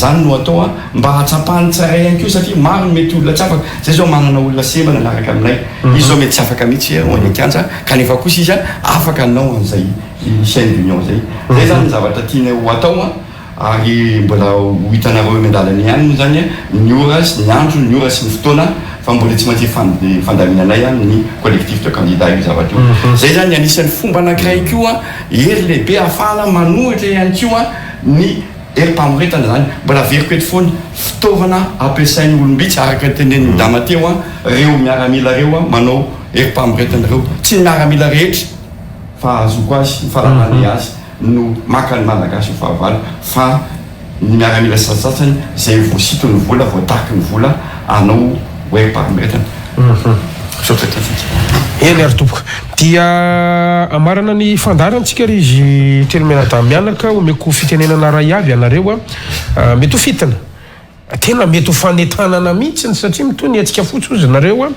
zany no atao mba hatsapahany tsara ihany ko satria maro ny mety olona tsy afaka zay zao manana olona sembana naraka aminay izy zao mety tsy afaka mihitsy hoanekanja kanefa kosa izy afaka anao an'izay chaîne d'union zay zany ny zavatra tiana ho atao ary mbola ho hitanareo mandalany ihany zany ny ora sy ny andro ny ora sy ny fotoana fa mbola tsy maintsy fandaminanay ny collectif de candidat io zavatra io zay zany anisan'ny fomba anankiray koa hery lehibe ahafahana manohitra ihany koa ny herim-pamoretana zany mbola veriko eto foana fitaovana ampiasain'ny olombitsy araka tenen'ny dama teo reo miaramila reo manao herim-pamoretana reo tsy ny miaramila rehetra fa azoko azy fahalalany azy no maka ny malagasy ho fahavalo fa ny miaramila sasatsany zay voasito ny vola voatahaky ny vola anao hoe mpameretana eny ary tompoka dia amarana ny fandarantsika ry izy tenomena da mianaka omeko fitenenana ray aby ianareo mety ho fitana tena mety ho fanetanana mihitsiny satria mitony etsika fotsy ozy nareo a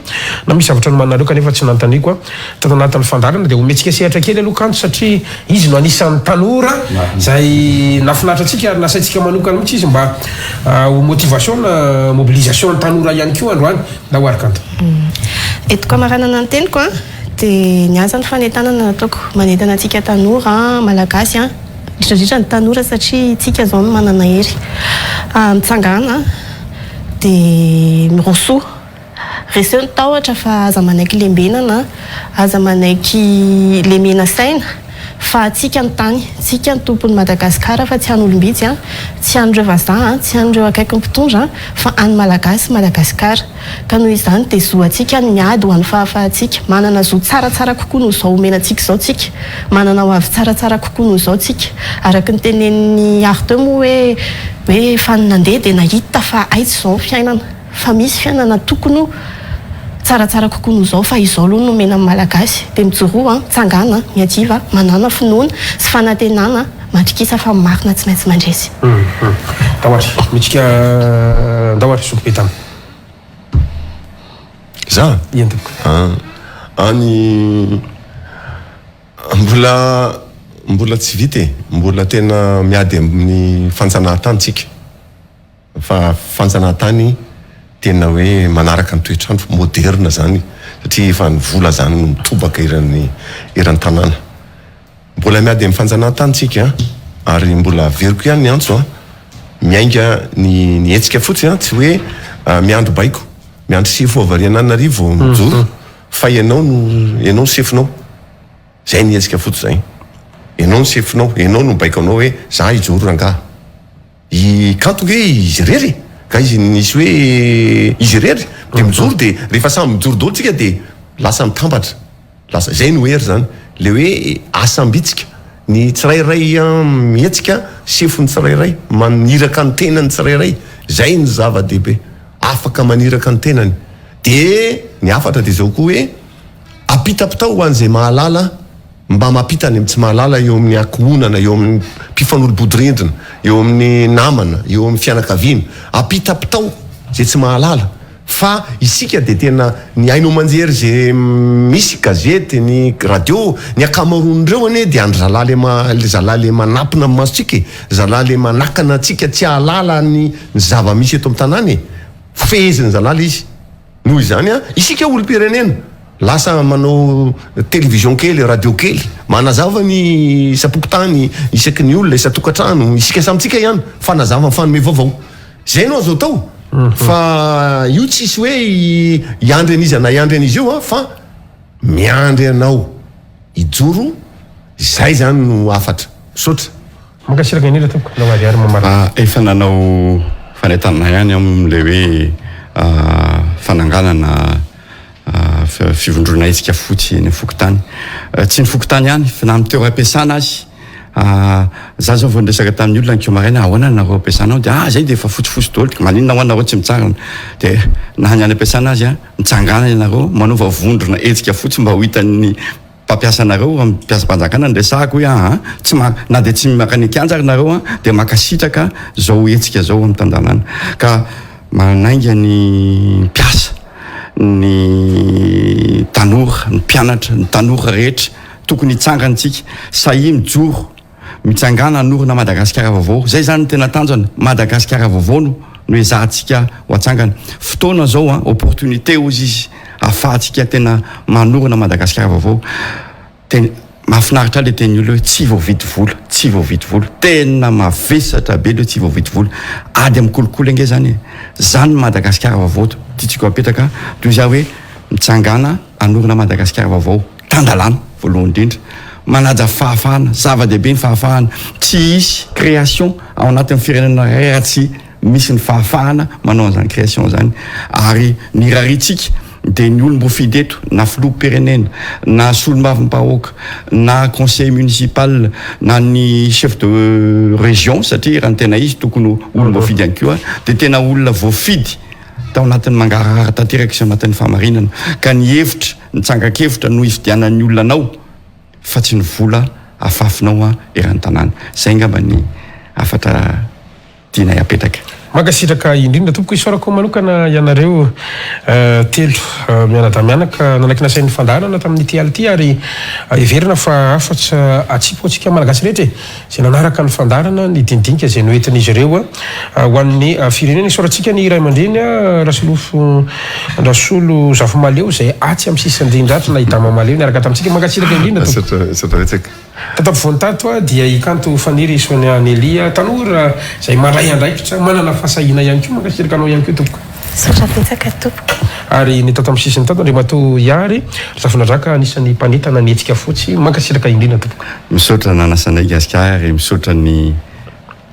na misy zavatra nomanareo kanefa tsy nantaniko a tato anatin'ny fandarana dia hometsika sehatra kely aloha kanto satria izy no anisan'ny tanora zay nafinaritra atsika ary nasaitsika manokana mihitsy izy mba ho motivation na mobilisation ny tanora ihany koa androany da hoary kanto eto kamaranana ny teniko a dia ny azan'ny fanetanana nataoko manentana antsika tanora malagasy a indrindrindra ny tanora satria tsika zao no manana hery mitsangana dia miroso reseo ny tahotra fa aza manaiky lembenana aza manaiky lemena saina fa tsika ny tany tsika ny tompony Madagasikara fa tsy an'olom-bitsy a tsy an'ireo vazaha tsy an'ireo akaiky ny mpitondra fa any malagasy Madagasikara ka noho izany dia zoantsika ny miady ho an'ny fahafahantsika manana zo tsaratsara kokoa noho izao omenantsika izao tsika manana ho avy tsaratsara kokoa noho izao tsika araka ny tenen'ny arte moa hoe fa nandeha dia nahita fa aitsy izao fiainana fa misy fiainana tokony tsaratsara kokoa noho izao fa izao aloha no mena amin'ny malagasy dia mijoroa tsangana miadiva manana finoana sy fanantenana mandrikisa fa marina tsy maintsy mandresy dahoary mitsika dahoary sokopetana za entiko any mbola tsy vita mbola tena miady amin'ny fanjanahantany tsika fa fanjanahantany tena hoe manaraka ny toetrandro moderna zany satria efa ny vola zany no mitobaka eran'ny tanàna mbola miady amin'ny fanjanahantany tsika ary mbola veriko ihany ny antso miainga ny etsika fotsiny tsy hoe miandro baiko miandro sefo avariananarivo mijoro fa ianao sefinao zay ny etsika fotsy zay ianao ny sefinao ianao no baikonao hoe za ijoro rangaha kanto hoe izy rery ka izy nisy hoe izy rery de mijoro de rehefa samy mijoro dolo tsika de lasa mitambatra lasa zay no hery zany le hoe asambitsika ny tsirairay mietsika sefony tsirairay maniraka ny tenany tsirairay zay ny zava-dehibe afaka maniraka ny tenany de ny afatra de zao koa hoe apitapitao ho an'izay mahalala mba mampitany amin'ny tsy mahalala eo amin'ny akohonana eo amin'ny mpifanolo-bodorindrina eo amin'ny namana eo amin'ny fianakaviana apitapitao zay tsy mahalala fa isika de tena ny ainao manjery zay misy gazety ny radio ny akamaron'ireo ane de andry zalahy le manampina amin'ny masotsika zalahy le manakana atsika tsy ahalala ny zava-misy eto amin'ny tanàny feheziny zalahy izy noho izany isika olo-pirenena lasa manao télévision kely radio kely manazava ny sapokotany isaky ny olona isa-tokantrano isika samitsika ihany fanazava fanome vaovao zay no azo atao fa io tsisy hoe iandry an'izy na iandry an'izy io fa miandry anao ijoro zay zany no afatra sotra makasiraka indrindra tompoko nahoary ary mamara efa nanao fanentanana ihany am'le hoe fananganana fivondrona etsika fotsy ny fokotany tsy ny fokotany ihany fa na amin'ny toeram-piasana azy za zao vao ndresaka tamin'ny olona ny komaraina ahoana nareo ampiasanao de zay de efa fotsifotsy daholo maninona hoanareo tsy mitsarana de na ny any ampiasana azy mitsangana ianareo manova vondrona etsika fotsy mba ho hitan'ny mpampiasa anareo ampiasa-mpanjakana ndresahako hoe tsy na de tsy makanika anjary nareo de makasitraka zao etsika zao amin'ny tandanana ka manainga ny mpiasa ny tanora ny mpianatra ny tanora rehetra tokony hitsangantsika sahi mijoro mitsangana anorona Madagasikara vaovao zay zany tena tanjona Madagasikara vaovao no ezahantsika ho atsangana fotoana zao opportunité ozy izy ahafahantsika tena manorona Madagasikara vaovao tena mahafinaritra le teny olo hoe tsy voavidy vola tena mavesatra be le tsy voavidy vola ady amin'ny kolokolo ange zany Madagasikara vaovao tiatsika apetaka toy za hoe mitsangana anorona Madagasikara vaovao tandalana voalohany indrindra manaja fahafahana zava-dehibe ny fahafahana tsy isy création ao anatin'ny firenena ray raha tsy misy ny fahafahana manao an'izany création zany ary ny raharitsika de ny olom-bofidy eto na filoham-pirenena na solombavam-bahoaka na conseil municipal na ny chef de région satria raha ny tena izy tokony olom-bofidy ihany koa de tena olona voafidy tao anatin'ny mangarahara tanteraka sy anatin'ny fahamarinana ka ny hevitra nitsangakevitra no ifidianan'ny olona anao fa tsy ny vola afafinao eran'ny tanàna zay ngamba ny afatra tianay apetaka Mankasitraka indrindra tompoko isaorako manokana ianareo telo mianadamianaka nanaky nasain'ny fandarana tamin'ity ality ary everina fa afatsy atsipo atsika malagasy rehetra zay nanaraka ny fandarana ny dindinika zay noentin'izy ireo ho an'ny firenena isaorantsika ny Ray aman-dreny Rasolo Zafomaleo zay atsy amin'ny sisin-drindradra nahita Mamaleo niaraka tamintsika mankasitraka indrindra satraresaka tatapy tato dia ikanto faniry Sonia Nelia tanora zay maray andraikitra manana fasahina ihany koa mankasitraka anao ihany koa tompoko Sotra betsaka tompoko. Ary ny tato amin'ny sisiny tato Andriamato Iary Zafonadraka anisan'ny mpanitana ny hetsika fotsy mankasitraka indrindra tompoko. Misaotra nanasanay gasikara ary misaotra ny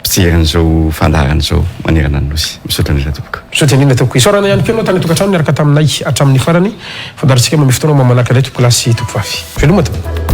mpijeran'izao fandaran'izao manerana ny nosy misaotra indrindra tompoko. Misaotra indrindra tompoko. Isaorana ihany koa anao tany tokantrano niaraka taminay hatramin'ny farany fandarantsika mamy fotoana mamanaka indray tompolasy tompoko vavy. Veloma tompoko.